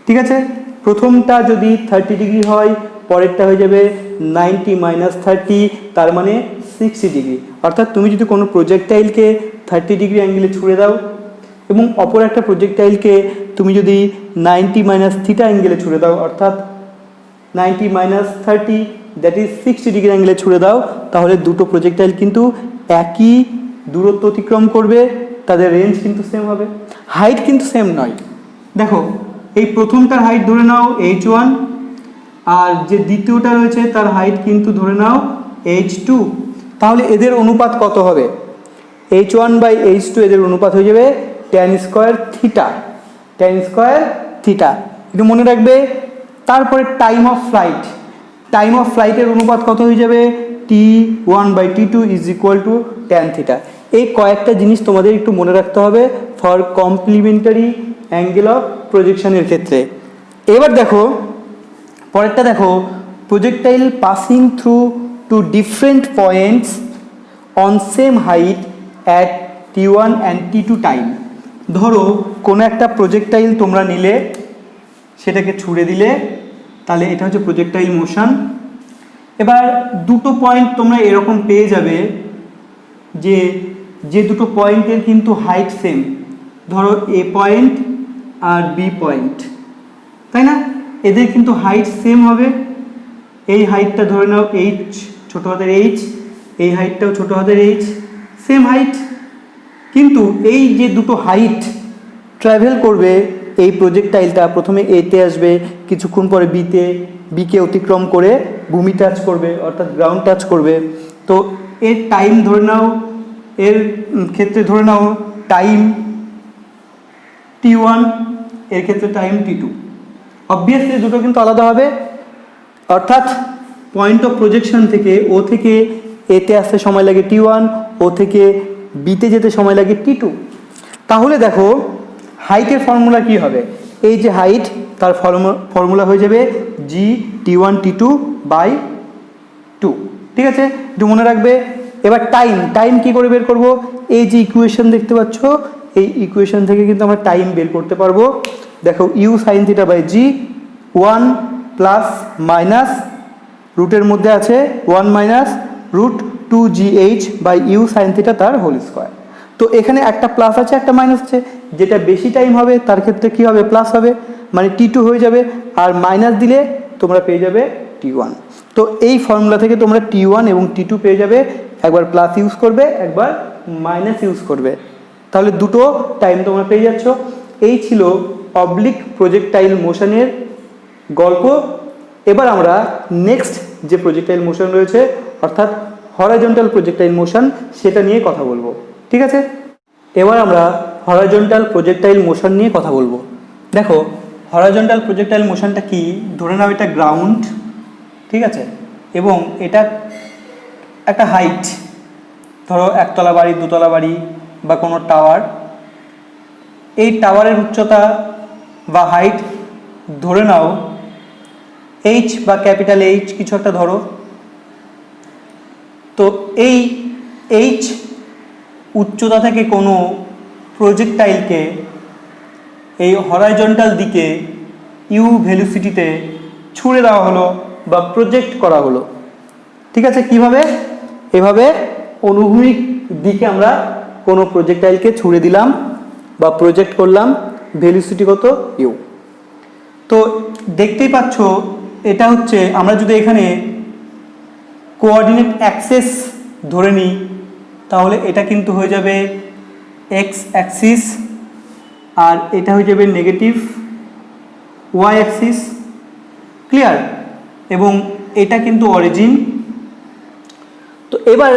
ঠিক আছে, প্রথমটা যদি 30 ডিগ্রি হয়, পরেরটা হয়ে যাবে 90 মাইনাস 30, তার মানে 60 ডিগ্রি। অর্থাৎ তুমি যদি কোনো প্রজেক্টাইলকে 30 ডিগ্রি অ্যাঙ্গেলে ছুড়ে দাও এবং অপর একটা প্রজেক্টাইলকে তুমি যদি 90 মাইনাস থিটা অ্যাঙ্গেলে ছুড়ে দাও, অর্থাৎ 90 মাইনাস 30 দ্যাট ইজ 60 ডিগ্রি অ্যাঙ্গেলে ছুড়ে দাও, তাহলে দুটো প্রজেক্টাইল কিন্তু একই দূরত্ব অতিক্রম করবে, তাদের রেঞ্জ কিন্তু সেম হবে, হাইট কিন্তু সেম নয়। দেখো এই প্রথমটার হাইট ধরে নাও h1, আর যে দ্বিতীয়টা রয়েছে তার হাইট কিন্তু ধরে নাও h2, তাহলে এদের অনুপাত কত হবে? h1/h2 এদের অনুপাত হয়ে যাবে tan square theta, tan square theta, একটু মনে রাখবে। তারপরে টাইম অফ ফ্লাইটের অনুপাত কত হয়ে যাবে? t1/t2 is equal to tan theta. এই কয়েকটা জিনিস তোমাদের একটু মনে রাখতে হবে ফর কমপ্লিমেন্টারি অ্যাঙ্গেল অফ প্রজেকশনের ক্ষেত্রে। এবার দেখো পরেরটা, দেখো projectile passing through two different points on same height at t1 and t2 time. ধরো কোনো একটা প্রজেক্টাইল তোমরা নিলে, সেটাকে ছুড়ে দিলে, তাহলে এটা হচ্ছে প্রজেক্টাইল মোশন। এবার দুটো পয়েন্ট তোমরা এরকম পেয়ে যাবে যে দুটো পয়েন্টের কিন্তু হাইট সেম, ধরো এ পয়েন্ট আর বি পয়েন্ট, তাই না? এদের কিন্তু হাইট সেম হবে। এই হাইটটা ধরে নাও h, ছোটো হাতের h, এই হাইটটাও ছোটো হাতের h, সেম হাইট। কিন্তু এই যে দুটো হাইট ট্রাভেল করবে, এই প্রজেক্টাইলটা প্রথমে এতে আসবে, কিছুক্ষণ পরে বিকে অতিক্রম করে ভূমি টাচ করবে, অর্থাৎ গ্রাউন্ড টাচ করবে। তো এর টাইম ধরে নাও, এর ক্ষেত্রে ধরে নাও টাইম t1, এর ক্ষেত্রে টাইম t2। অবভিয়াসলি দুটো কিন্তু আলাদা হবে, অর্থাৎ পয়েন্ট অফ প্রজেকশন থেকে ও থেকে এতে আসতে সময় লাগে t1, ও থেকে বিতে যেতে সময় লাগে t2। তাহলে দেখো হাইটের ফর্মুলা কি হবে? এই যে হাইট, তার ফর্মুলা হয়ে যাবে g t1t2/2, ঠিক আছে? একটু মনে রাখবে। এবার টাইম কি করে বের করব? এই যে ইকুয়েশন দেখতে পাচ্ছ, এই ইকুয়েশন থেকে কিন্তু আমরা টাইম বের করতে পারবো। দেখো u sin θ/g 1 plus minus রুটের মধ্যে আছে 1 মাইনাস √2gh/u sin θ তার হোল স্কয়ার। তো এখানে একটা প্লাস আছে, একটা মাইনাস আছে, যেটা বেশি টাইম হবে তার ক্ষেত্রে কি হবে? প্লাস হবে, মানে t2 হয়ে যাবে, আর মাইনাস দিলে তোমরা পেয়ে যাবে t1। তো এই ফর্মুলা থেকে তোমরা t1 এবং t2 পেয়ে যাবে, একবার প্লাস ইউজ করবে, একবার মাইনাস ইউজ করবে, তাহলে দুটো টাইম তোমরা পেয়ে যাচ্ছ। এই ছিল অবলিক প্রজেক্টাইল মোশনের গল্প। এবার আমরা নেক্সট যে প্রজেক্টাইল মোশন রয়েছে, অর্থাৎ হরাইজন্টাল প্রজেক্টাইল মোশন, সেটা নিয়ে কথা বলবো, ঠিক আছে? এবার আমরা হরাইজন্টাল প্রজেক্টাইল মোশন নিয়ে কথা বলবো। দেখো হরাইজন্টাল প্রজেক্টাইল মোশনটা কি? ধরে নাও এটা গ্রাউন্ড, ঠিক আছে, এবং এটা একটা হাইট, ধরো একতলা বাড়ি, দুতলা বাড়ি বা কোনো টাওয়ার। এই টাওয়ারের উচ্চতা বা হাইট ধরে নাও h বা ক্যাপিটাল H কিছু একটা ধরো। তো এই h উচ্চতা থেকে কোনো প্রজেক্টাইলকে এই হরাইজন্টাল দিকে u ভেলোসিটিতে ছুড়ে দেওয়া হলো বা প্রজেক্ট করা হলো, ঠিক আছে? কিভাবে? এভাবে অনুভূমিক দিকে আমরা কোনো প্রজেক্টাইলকে ছুড়ে দিলাম বা প্রজেক্ট করলাম, ভেলোসিটি কত? u। তো দেখতেই পাচ্ছ এটা হচ্ছে, আমরা যদি এখানে কোঅর্ডিনেট অ্যাক্সিস ধরে নিই, তাহলে এটা কিন্তু হয়ে যাবে x অ্যাক্সিস, আর এটা হয়ে যাবে নেগেটিভ y অ্যাক্সিস, ক্লিয়ার? এবং এটা কিন্তু অরিজিন। তো এবার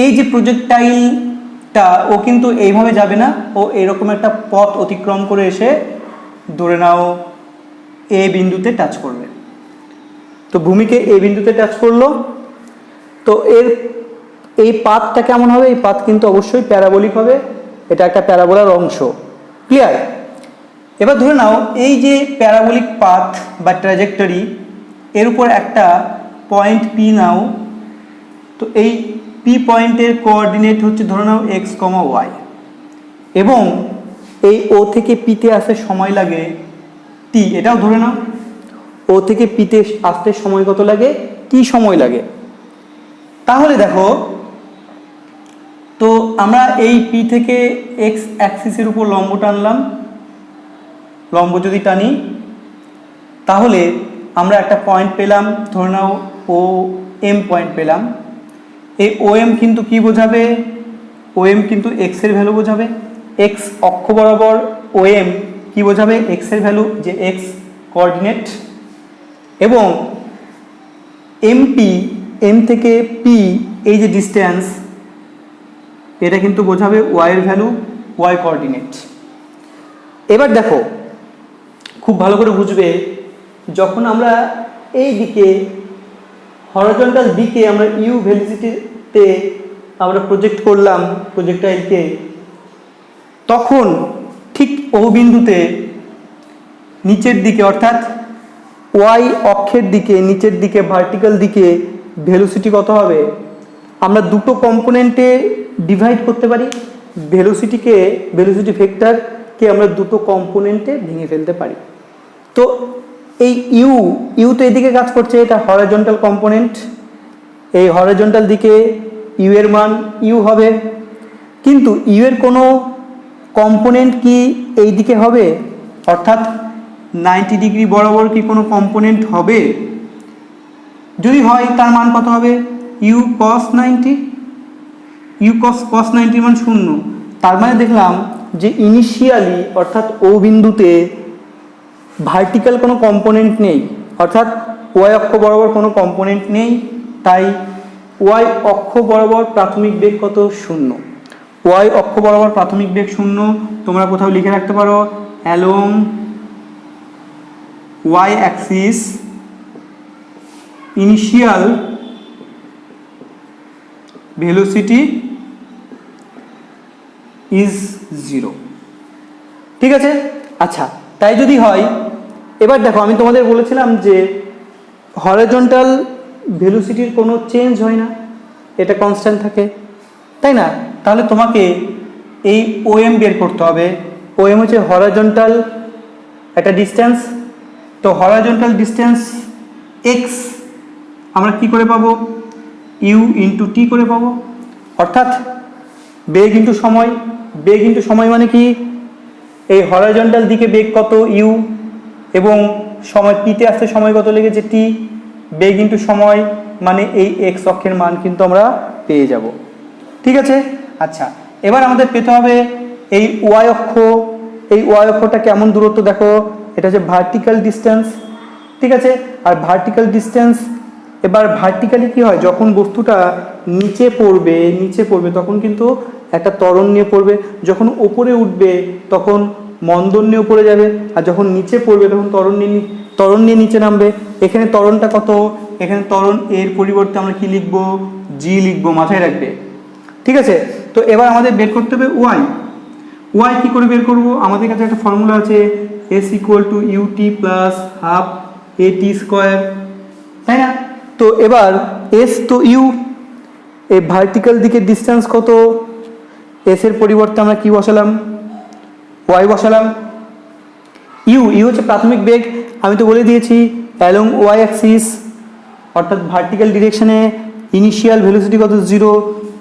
এই যে প্রজেক্টাইলটা, ও কিন্তু এইভাবে যাবে না, ও এরকম একটা পথ অতিক্রম করে এসে ধরে নাও এ বিন্দুতে টাচ করবে। তো ভূমিকে এ বিন্দুতে টাচ করলো, তো এই পাথটা কেমন হবে? এই পাথ কিন্তু অবশ্যই প্যারাবোলিক হবে, এটা একটা প্যারাবোলার অংশ, ক্লিয়ার? এবার ধরে নাও এই যে প্যারাবোলিক পাথ বা ট্র্যাজেক্টরি, এর উপর একটা পয়েন্ট পি নাও। তো এই পি পয়েন্টের কোঅর্ডিনেট হচ্ছে ধরে নাও x, y, এবং এই ও থেকে পিতে আসতে সময় লাগে t, এটাও ধরে নাও। ও থেকে পিতে আসতে সময় কত লাগে? t সময় লাগে। তাহলে দেখো, তো আমরা এই পি থেকে x অ্যাক্সিসের উপর লম্ব টানলাম, লম্ব যদি টানি, তাহলে আমরা একটা পয়েন্ট পেলাম, ধরে নাও ও এম পয়েন্ট পেলাম। এই ও এম কিন্তু কি বোঝাবে? ও এম কিন্তু এক্স এর ভ্যালু বোঝাবে। এক্স অক্ষ বরাবর ও এম কি বোঝাবে? এক্স এর ভ্যালু, যে এক্স কোঅর্ডিনেট। এবং এমপি, এম থেকে পি এই যে ডিস্টেন্স, এটা কিন্তু বোঝাবে ওয়াই এর ভ্যালু, ওয়াই কোঅর্ডিনেট। এবার দেখো খুব ভালো করে বুঝবে, যখন আমরা এই দিকে হরাইজন্টাল দিকে আমরা ইউ ভেলোসিটিতে আমরা প্রজেক্ট করলাম প্রজেক্টাইলকে, তখন ঠিক ও বিন্দুতে নিচের দিকে অর্থাৎ ওয়াই অক্ষের দিকে নিচের দিকে ভার্টিক্যাল দিকে ভেলোসিটি কত হবে? আমরা দুটো কম্পোনেন্টে ডিভাইড করতে পারি। ভেলোসিটি ভেক্টরকে আমরা দুটো কম্পোনেন্টে ভেঙে ফেলতে পারি। তো এই ইউ তো এদিকে কাজ করছে, এটা হরাইজন্টাল কম্পোনেন্ট। এই হরাইজন্টাল দিকে ইউ এর মান ইউ হবে, কিন্তু ইউ এর কোনো কম্পোনেন্ট কি এই দিকে হবে? অর্থাৎ 90 ডিগ্রি বরাবর কি কোনো কম্পোনেন্ট হবে? যদি হয় তার মান কত হবে? U cos 90। ইউ কস 90 মান 0। তার মানে দেখলাম যে ইনিশিয়ালি অর্থাৎ ও বিন্দুতে ভার্টিক্যাল কোনো কম্পোনেন্ট নেই, অর্থাৎ ওয়াই অক্ষ বরাবর কোনো কম্পোনেন্ট নেই। তাই ওয়াই অক্ষ বরাবর প্রাথমিক বেগ কত? 0। ওয়াই অক্ষ বরাবর প্রাথমিক বেগ 0। তোমরা কোথাও লিখে রাখতে পারো along y axis initial velocity is 0। ঠিক আছে? আচ্ছা, তাই যদি হয়, এবার দেখো আমি তোমাদের বলেছিলাম যে হরাইজন্টাল ভেলোসিটির কোনো চেঞ্জ হয় না, এটা কনস্ট্যান্ট থাকে, তাই না? তাহলে তোমাকে এই ওএম বের করতে হবে। ওএম হচ্ছে হরাইজন্টাল একটা ডিস্টেন্স। তো হরাইজন্টাল ডিস্টেন্স এক্স আমরা কি করে পাবো? ইউ ইন্টু টি করে পাবো। অর্থাৎ বেগ ইন্টু সময়। বেগ ইন্টু সময় মানে কি? এই হরাইজন্টাল দিকে বেগ কত? ইউ, এবং সময় পিতে আসতে সময় কত লেগেছে? টি। বেগ ইন্টু সময় মানে এই এক্স অক্ষের মান কিন্তু আমরা পেয়ে যাব। ঠিক আছে? আচ্ছা, এবার আমাদের পেতে হবে এই ওয়াই অক্ষ। এই ওয়াই অক্ষটা কেমন দূরত্ব দেখো, এটা হচ্ছে ভার্টিক্যাল ডিস্টেন্স। ঠিক আছে? আর ভার্টিক্যাল ডিস্টেন্স, এবার ভার্টিক্যালি কি হয়? যখন বস্তুটা নিচে পড়বে তখন কিন্তু একটা ত্বরণ নিয়ে পড়বে, যখন ওপরে উঠবে তখন মন্দন নিয়ে উপরে যাবে, আর যখন নিচে পড়বে তখন ত্বরণ নিয়ে নিচে নামবে। এখানে ত্বরণটা কত? এখানে ত্বরণ এর পরিবর্তে আমরা কি লিখব? জি লিখব, মাথায় রাখবে। ঠিক আছে? তো এবার আমাদের বের করতে হবে ওয়াই। ওয়াই কি করে বের করব? আমাদের কাছে একটা ফর্মুলা আছে, s equal to ut plus half at square, তাই না? তো এবার এস তো ইউ, এই ভার্টিক্যাল দিকে ডিস্টেন্স কত? এস এর পরিবর্তে আমরা কি বসালাম? ওয়াই বসালাম। ইউ হচ্ছে প্রাথমিক বেগ, আমি তো বলে দিয়েছি অ্যালং ওয়াই অ্যাক্সিস অর্থাৎ ভার্টিক্যাল ডিরেকশনে ইনিশিয়াল ভেলোসিটি কত? 0।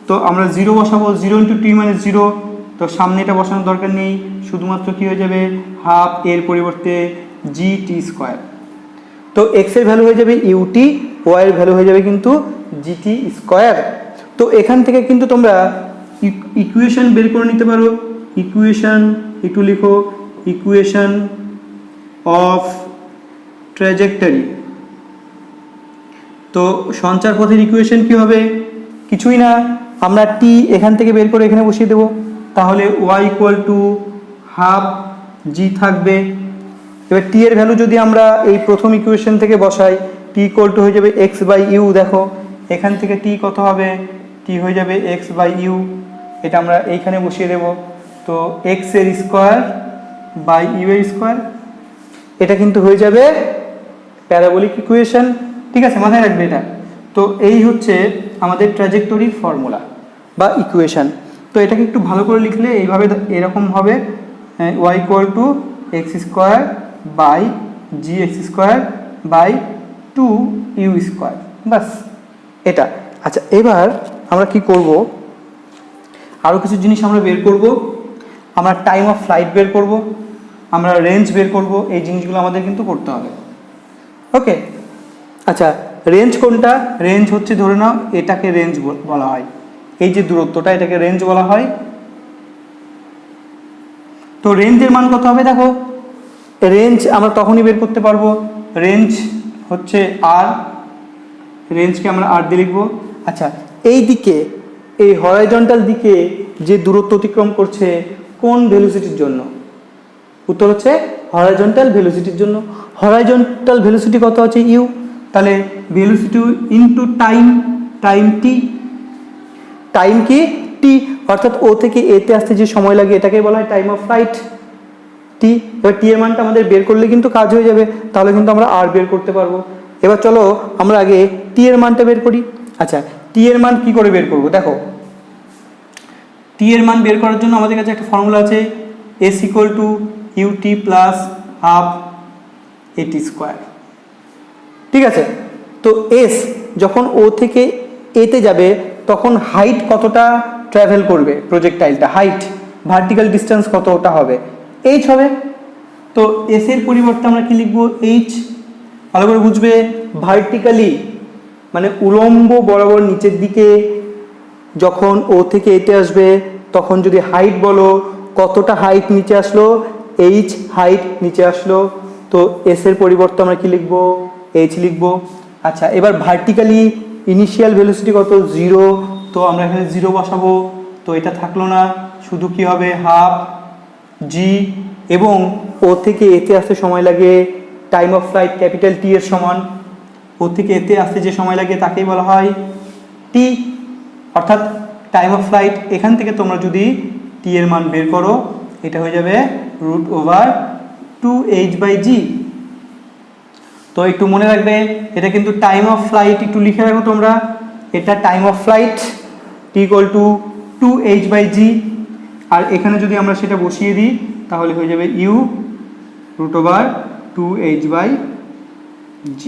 তো আমরা 0 বসাবো, 0 ইন্টু টি মানে 0। তো সামনে এটা বসানোর দরকার নেই, শুধুমাত্র কি হয়ে যাবে? হাফ এর পরিবর্তে জি টি স্কোয়ার। তো এক্স এর ভ্যালু হয়ে যাবে ইউটি, ওয়াই এর ভ্যালু হয়ে যাবে কিন্তু জিটি স্কোয়ার। তো এখান থেকে কিন্তু তোমরা ইকুয়েশন বের করে নিতে পারো। ইকুয়েশন একটু লিখো, ইকুয়েশন অফ ট্র্যাজেক্টরি। তো সঞ্চার পথের ইকুয়েশন কি হবে? কিছুই না, আমরা টি এখান থেকে বের করে এখানে বসিয়ে দেবো, তাহলে ওয়াই ইকুয়াল টু হাফ জি থাকবে। এবার টি এর ভ্যালু যদি আমরা এই প্রথম ইকুয়েশন থেকে বসাই, টি ইকুয়াল টু হয়ে যাবে এক্স বাই ইউ। দেখো এখান থেকে টি কত হবে? টি হয়ে যাবে এক্স বাই ইউ, এটা আমরা এইখানে বসিয়ে দেব। তো এক্স এর স্কোয়ার বাই ইউ এর স্কোয়ার, এটা কিন্তু হয়ে যাবে প্যারাবোলিক ইকুয়েশন। ঠিক আছে, মাথায় রাখবে এটা। তো এই হচ্ছে আমাদের ট্র্যাজেক্টরির ফর্মুলা বা ইকুয়েশন। তো এটাকে একটু ভালো করে লিখলে এইভাবে এরকম হবে, Y equal to X square by G x square by 2 U square, বাস এটা। আচ্ছা, এবার আমরা কি করব? আরও কিছু জিনিস আমরা বের করব। আমরা টাইম অফ ফ্লাইট বের করব, আমরা রেঞ্জ বের করব, এই জিনিসগুলো আমাদের কিন্তু করতে হবে। ওকে, আচ্ছা রেঞ্জ কোনটা? রেঞ্জ হচ্ছে ধরে নাও এটাকে রেঞ্জ বলা হয়, এই যে দূরত্বটা এটাকে রেঞ্জ বলা হয়। তো রেঞ্জের মান কত হবে? দেখো রেঞ্জ আমরা তখনই বের করতে পারবো, রেঞ্জ হচ্ছে আর, রেঞ্জকে আমরা আর দিয়ে লিখবো। আচ্ছা এই দিকে, এই হরাইজন্টাল দিকে যে দূরত্ব অতিক্রম করছে কোন ভেলোসিটির জন্য? উত্তর হচ্ছে হরাইজন্টাল ভেলোসিটির জন্য। হরাইজন্টাল ভেলোসিটি কত আছে? ইউ। তাহলে ভেলোসিটি ইনটু টাইম, টাইম টি, টাইম কি? টি, অর্থাৎ ও থেকে এতে আসতে যে সময় লাগে এটাকে বলা হয় টাইম অফ ফ্লাইট, টি। এবার টি এর মানটা আমাদের বের করলে কিন্তু কাজ হয়ে যাবে, তাহলে কিন্তু আমরা আর বের করতে পারবো। এবার চলো আমরা আগে টি এর মানটা বের করি। আচ্ছা টি এর মান কি করে বের করব? দেখো টি এর মান বের করার জন্য আমাদের কাছে একটা ফর্মুলা আছে, s equal to ut plus half at square. ঠিক আছে, তো এস যখন ও থেকে এতে যাবে তখন হাইট কতটা ট্রাভেল করবে প্রজেক্টাইলটা, হাইট ভার্টিক্যাল ডিস্টেন্স কতটা হবে? এইচ হবে। তো এস এর পরিবর্তে আমরা কি লিখবো? এইচ। ভালো করে বুঝবে, ভার্টিক্যালি মানে উলম্ব বরাবর নিচের দিকে যখন ও থেকে এতে আসবে তখন যদি হাইট বলো কতটা হাইট নিচে আসলো, এইচ হাইট নিচে আসলো, তো এস এর পরিবর্তে আমরা কি লিখবো? এইচ লিখবো। আচ্ছা এবার ভার্টিক্যালি ইনিশিয়াল ভেলোসিটি কত? 0, তো আমরা এখানে 0 বসাবো, তো এটা থাকলো না, শুধু কি হবে? হাফ জি, এবং ও থেকে এতে আসতে সময় লাগে time of flight capital T এর সমান, ও থেকে এতে আসতে যে সময় লাগে তাকেই বলা হয় টি, অর্থাৎ টাইম অফ ফ্লাইট। এখান থেকে তোমরা যদি টি এর মান বের করো এটা হয়ে যাবে √2h/g। তো একটু মনে রাখবে এটা কিন্তু টাইম অফ ফ্লাইট, একটু লিখে রাখো তোমরা, এটা time of flight T equal two 2h/g, আর এখানে যদি আমরা সেটা বসিয়ে দিই তাহলে হয়ে যাবে ইউ √2h/g।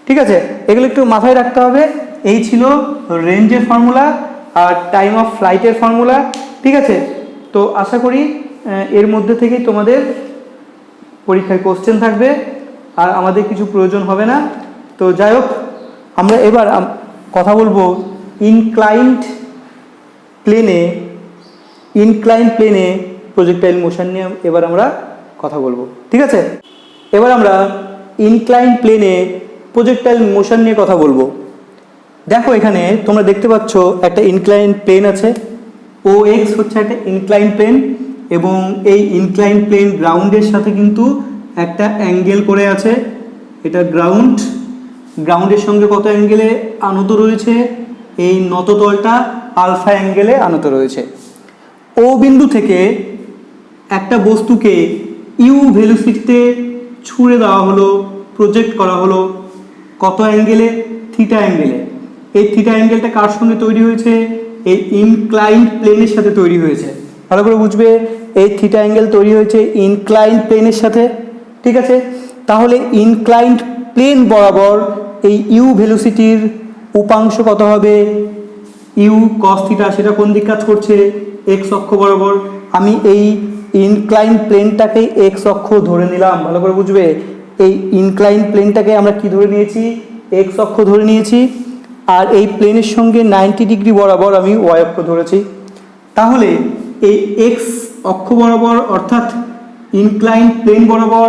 ঠিক আছে, এগুলো একটু মাথায় রাখতে হবে। এই ছিল রেঞ্জের ফর্মুলা আর টাইম অফ ফ্লাইটের ফর্মুলা। ঠিক আছে, তো আশা করি এর মধ্যে থেকেই তোমাদের পরীক্ষায় কোশ্চেন থাকবে আর আমাদের কিছু প্রয়োজন হবে না। তো যাই হোক, আমরা এবার কথা বলবো ইনক্লাইন্ড প্লেনে প্রজেক্টাইল মোশন নিয়ে এবার আমরা কথা বলবো। ঠিক আছে, এবার আমরা ইনক্লাইন্ড প্লেনে প্রজেক্টাইল মোশন নিয়ে কথা বলবো। দেখো এখানে তোমরা দেখতে পাচ্ছ একটা ইনক্লাইন্ড প্লেন আছে, ও এক্স হচ্ছে একটা ইনক্লাইন্ড প্লেন, এবং এই ইনক্লাইন্ড প্লেন গ্রাউন্ডের সাথে কিন্তু একটা অ্যাঙ্গেল করে আছে, এটা গ্রাউন্ডের সঙ্গে কত অ্যাঙ্গেলে আনত রয়েছে? এই নততলটা আলফা অ্যাঙ্গেলে আনত রয়েছে। ও বিন্দু থেকে একটা বস্তুকে ইউ ভেলোসিটিতে ছুঁড়ে দেওয়া হলো, প্রজেক্ট করা হলো কত অ্যাঙ্গেলে? থিটা অ্যাঙ্গেলে। এই থিটা অ্যাঙ্গেলটা কার সঙ্গে তৈরি হয়েছে? এই ইনক্লাইন্ড প্লেনের সাথে তৈরি হয়েছে। ভালো করে বুঝবে, এই থিটা অ্যাঙ্গেল তৈরি হয়েছে ইনক্লাইন্ড প্লেনের সাথে। ঠিক আছে, তাহলে ইনক্লাইন্ড প্লেন বরাবর এই ইউ ভেলোসিটির উপাংশ কত হবে? ইউ কস থিটা, সেটা কোন দিক কাজ করছে? এক্স অক্ষ বরাবর। আমি এই ইনক্লাইন্ড প্লেনটাকে এক্স অক্ষ ধরে নিলাম। ভালো করে বুঝবে, এই ইনক্লাইন্ড প্লেনটাকে আমরা কি ধরে নিয়েছি? এক্স অক্ষ ধরে নিয়েছি, আর এই প্লেনের সঙ্গে 90 ডিগ্রি বরাবর আমি ওয়াই অক্ষ ধরেছি। তাহলে এই এক্স অক্ষ বরাবর অর্থাৎ ইনক্লাইন্ড প্লেন বরাবর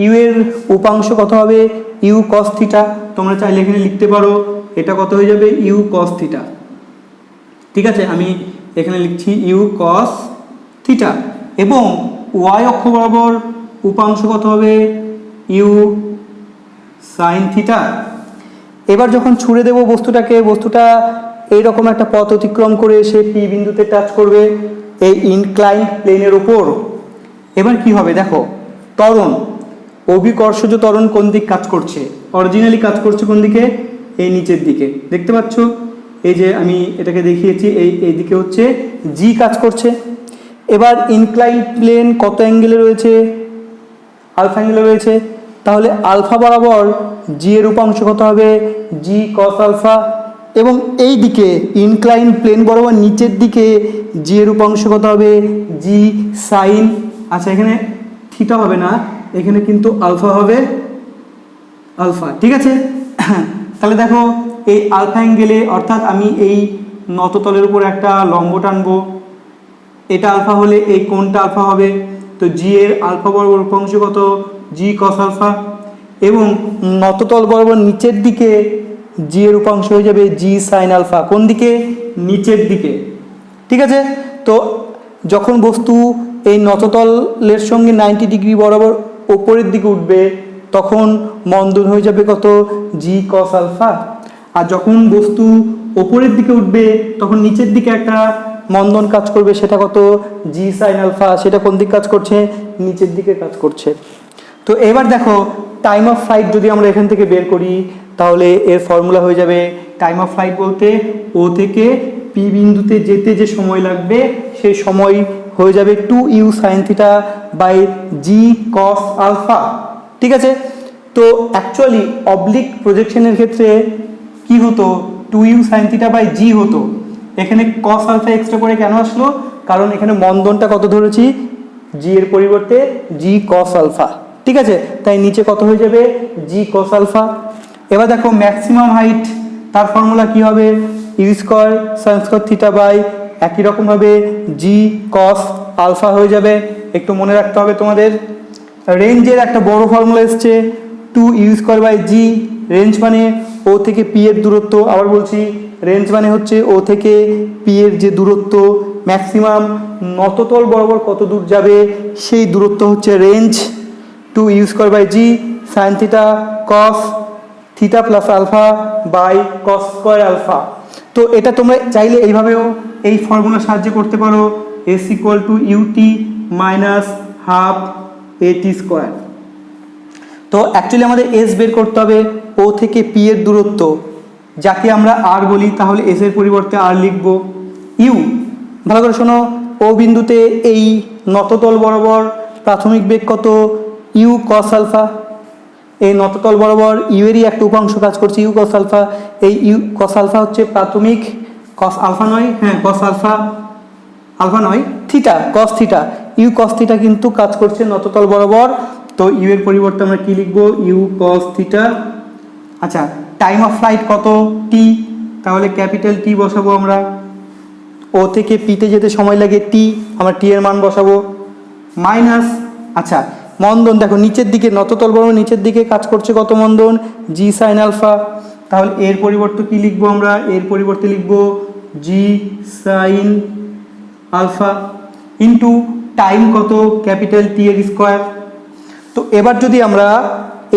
ইউ এর উপাংশ কত হবে? U cos theta. তোমরা চাইলে এখানে লিখতে পারো এটা কত হয়ে যাবে? U cos theta. ঠিক আছে, আমি এখানে লিখছি ইউ কস থিটা, এবং ওয়াই অক্ষ বরাবর উপাংশ কত হবে? U sine theta. এবার যখন ছুড়ে দেব বস্তুটা এইরকম একটা পথ অতিক্রম করে সে পি বিন্দুতে টাচ করবে এই ইনক্লাইন্ড প্লেনের উপর। এবার কি হবে দেখো, ত্বরণ, অভিকর্ষজ ত্বরণ কোন দিক কাজ করছে? অরিজিনালি কাজ করছে কোন দিকে? এই নিচের দিকে, দেখতে পাচ্ছ? এই যে আমি এটাকে দেখিয়েছি, এই দিকে হচ্ছে জি কাজ করছে। এবার ইনক্লাইন্ড প্লেন কত অ্যাঙ্গেলে রয়েছে? আলফা অ্যাঙ্গেলে রয়েছে। তাহলে আলফা বরাবর জি এর উপাংশ কত হবে? জি কস আলফা। এবং এই দিকে ইনক্লাইন্ড প্লেন বরাবর নিচের দিকে জি এর উপাংশ কত হবে? জি সাইন। আচ্ছা, এখানে থিটা হবে না, এখানে কিন্তু আলফা হবে। আলফা, ঠিক আছে। তাহলে দেখো এই আলফা অ্যাঙ্গেলে, অর্থাৎ আমি এই নততলের উপর একটা লম্ব টানবো, এটা আলফা হলে এই কোণটা আলফা হবে। তো জি এর আলফা বরাবর উপাংশ কত? জি কস আলফা। এবং নততল বরাবর নিচের দিকে জি এর উপাংশ হয়ে যাবে জি সাইন আলফা। কোন দিকে? নিচের দিকে, ঠিক আছে। তো যখন বস্তু এই নততলের সঙ্গে 90 ডিগ্রি বরাবর ওপরের দিকে উঠবে তখন মন্দন হয়ে যাবে কত? জি কস আলফা। আর যখন বস্তু ওপরের দিকে উঠবে তখন নিচের দিকে একটা মন্দন কাজ করবে, সেটা কত? G sine alpha. সেটা কোন দিকে কাজ করছে? নিচের দিকে কাজ করছে। তো এবার দেখো টাইম অফ ফ্লাইট যদি আমরা এখান থেকে বের করি তাহলে এর ফর্মুলা হয়ে যাবে, টাইম অফ ফ্লাইট বলতে ও থেকে পি বিন্দুতে যেতে যে সময় লাগবে সেই সময় হয়ে যাবে 2u sine theta by g cos alpha, ঠিক আছে। তো অ্যাকচুয়ালি অবলিক প্রজেকশনের ক্ষেত্রে কি হতো? 2u সাইন থিটা বাই জি হতো। এখানে কস আলফা এক্সট্রা করে কেন আসলো? কারণ এখানে মন্দনটা কত ধরেছি? জি এর পরিবর্তে জি কস আলফা, ঠিক আছে। তাই নিচে কত হয়ে যাবে? G cos alpha. এবার দেখো ম্যাক্সিমাম হাইট, তার ফর্মুলা কি হবে? U square sine square theta by একই রকমভাবে জি কস আলফা হয়ে যাবে। একটু মনে রাখতে হবে তোমাদের, রেঞ্জের একটা বড় ফর্মুলা এসছে 2u square by G. Range মানে ও থেকে পি এর দূরত্ব। আবার বলছি, রেঞ্জ মানে হচ্ছে ও থেকে পি এর যে দূরত্ব, ম্যাক্সিমাম নততল বরাবর কত দূর যাবে সেই দূরত্ব হচ্ছে range. 2u square by g sine theta cos theta plus alpha by cos square alpha. তো এটা তোমরা চাইলে এইভাবেও এই ফর্মুলার সাহায্যে করতে পারো, s equal to ut minus half at square. তো অ্যাকচুয়ালি আমাদের এস বের করতে হবে ও থেকে পি এর দূরত্ব, যাকে আমরা আর বলি, তাহলে এস এর পরিবর্তে আর লিখব। ইউ, ভালো করে শোনো, ও বিন্দুতে এই নততল বরাবর প্রাথমিক বেগ কত? U cos alpha. এই নততল বরাবর ইউ এরই একটা উপাংশ কাজ করছে ইউ কস আলফা। এই ইউ কস আলফা হচ্ছে প্রাথমিক, কস আলফা নয়, হ্যাঁ কস আলফা, আলফা নয় theta, cos theta. U cos theta কিন্তু কাজ করছে নততল বরাবর। তো ইউ এর পরিবর্তে আমরা কি লিখবো? U cos theta. আচ্ছা, টাইম অফ ফ্লাইট কত? টি। তাহলে ক্যাপিটাল টি বসাবো আমরা। ও থেকে পিতে যেতে সময় লাগে টি, আমরা টি এর মান বসাবো মাইনাস। আচ্ছা, মন্দন দেখো নিচের দিকে, নততল বরাবর নিচের দিকে কাজ করছে কত মন্দন? G sine alpha. তাহলে এর পরিবর্তে কি লিখবো আমরা? এর পরিবর্তে লিখবো g sine alpha into time কত? ক্যাপিটাল টি এর স্কোয়ার। তো এবার যদি আমরা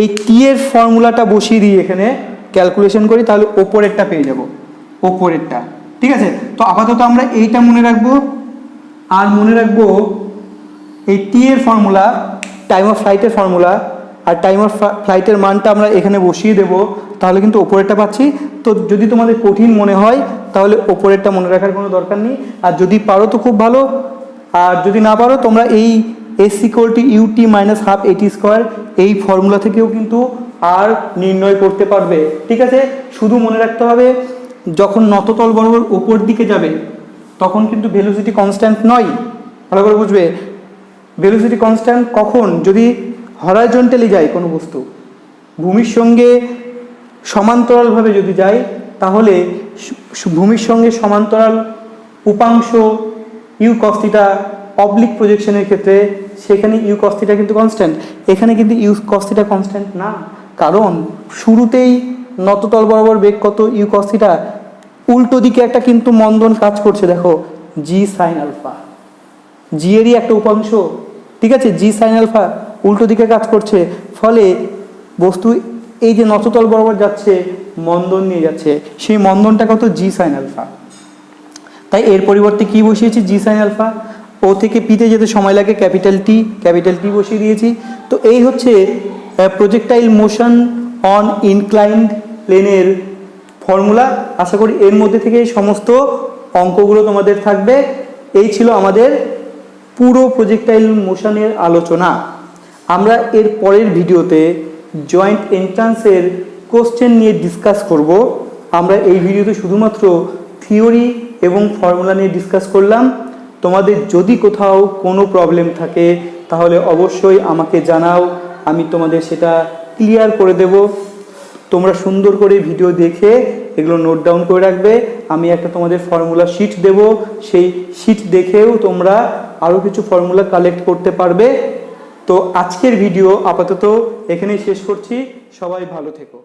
এই টি এর ফর্মুলাটা বসিয়ে দিই এখানে, ক্যালকুলেশন করি, তাহলে ওপরেরটা পেয়ে যাব, ওপরেরটা, ঠিক আছে। তো আপাতত আমরা এইটা মনে রাখবো, আর মনে রাখবো এই টি এর ফর্মুলা, টাইম অফ ফ্লাইটের ফর্মুলা, আর টাইম অফ ফ্লাইটের মানটা আমরা এখানে বসিয়ে দেব, তাহলে কিন্তু ওপরেরটা পাচ্ছি। তো যদি তোমাদের কঠিন মনে হয় তাহলে ওপরেরটা মনে রাখার কোনো দরকার নেই, আর যদি পারো তো খুব ভালো, আর যদি না পারো তোমরা এই s equal to ut minus half at square এই ফর্মুলা থেকেও কিন্তু আর নির্ণয় করতে পারবে, ঠিক আছে। শুধু মনে রাখতে হবে যখন নততল বরাবর ওপর দিকে যাবে তখন কিন্তু ভেলোসিটি কনস্ট্যান্ট নয়, ভালো করে বুঝবে। ভেলোসিটি কনস্ট্যান্ট কখন? যদি হরাইজন্টালি যায় কোনো বস্তু, ভূমির সঙ্গে সমান্তরালভাবে যদি যায়, তাহলে ভূমির সঙ্গে সমান্তরাল উপাংশ ইউ কস থিটা অবলিক প্রজেকশনের ক্ষেত্রে সেখানে ইউ কস থিটা কিন্তু কনস্ট্যান্ট। এখানে কিন্তু ইউ কস থিটা কনস্ট্যান্ট না, কারণ শুরুতেই নততল বরাবর বেগ কত? U cos theta. উল্টো দিকে একটা কিন্তু মন্দন কাজ করছে, দেখো জি সাইন আলফা, জি এরই একটা উপাংশ, ঠিক আছে, জি সাইন আলফা উল্টো দিকে কাজ করছে, ফলে বস্তু এই যে নততল বরাবর যাচ্ছে মন্দন নিয়ে যাচ্ছে, সেই মন্দনটা কত? G sine alpha. তাই এর পরিবর্তে কি বসিয়েছি? জি সাইন আলফা। ও থেকে পিতে যেতে সময় লাগে ক্যাপিটাল টি বসিয়ে দিয়েছি। তো এই হচ্ছে প্রজেক্টাইল মোশন অন ইনক্লাইন্ড প্লেনের ফর্মুলা। আশা করি এর মধ্যে থেকে সমস্ত অঙ্কগুলো তোমাদের থাকবে। এই ছিল আমাদের পুরো প্রজেক্টাইল মোশনের আলোচনা। আমরা এর পরের ভিডিওতে জয়েন্ট এন্ট্রান্সের কোশ্চেন নিয়ে ডিসকাস করব। আমরা এই ভিডিওতে শুধুমাত্র থিওরি এবং ফর্মুলা নিয়ে ডিসকাস করলাম। তোমাদের যদি কোথাও কোনো প্রবলেম থাকে তাহলে অবশ্যই আমাকে জানাও, আমি তোমাদের সেটা ক্লিয়ার করে দেব। তোমরা সুন্দর করে ভিডিও দেখে এগুলো নোট ডাউন করে রাখবে। আমি একটা তোমাদের ফর্মুলা শিট দেব, সেই শিট দেখেও তোমরা আরও কিছু ফর্মুলা কালেক্ট করতে পারবে। তো আজকের ভিডিও আপাতত এখানেই শেষ করছি। সবাই ভালো থেকো।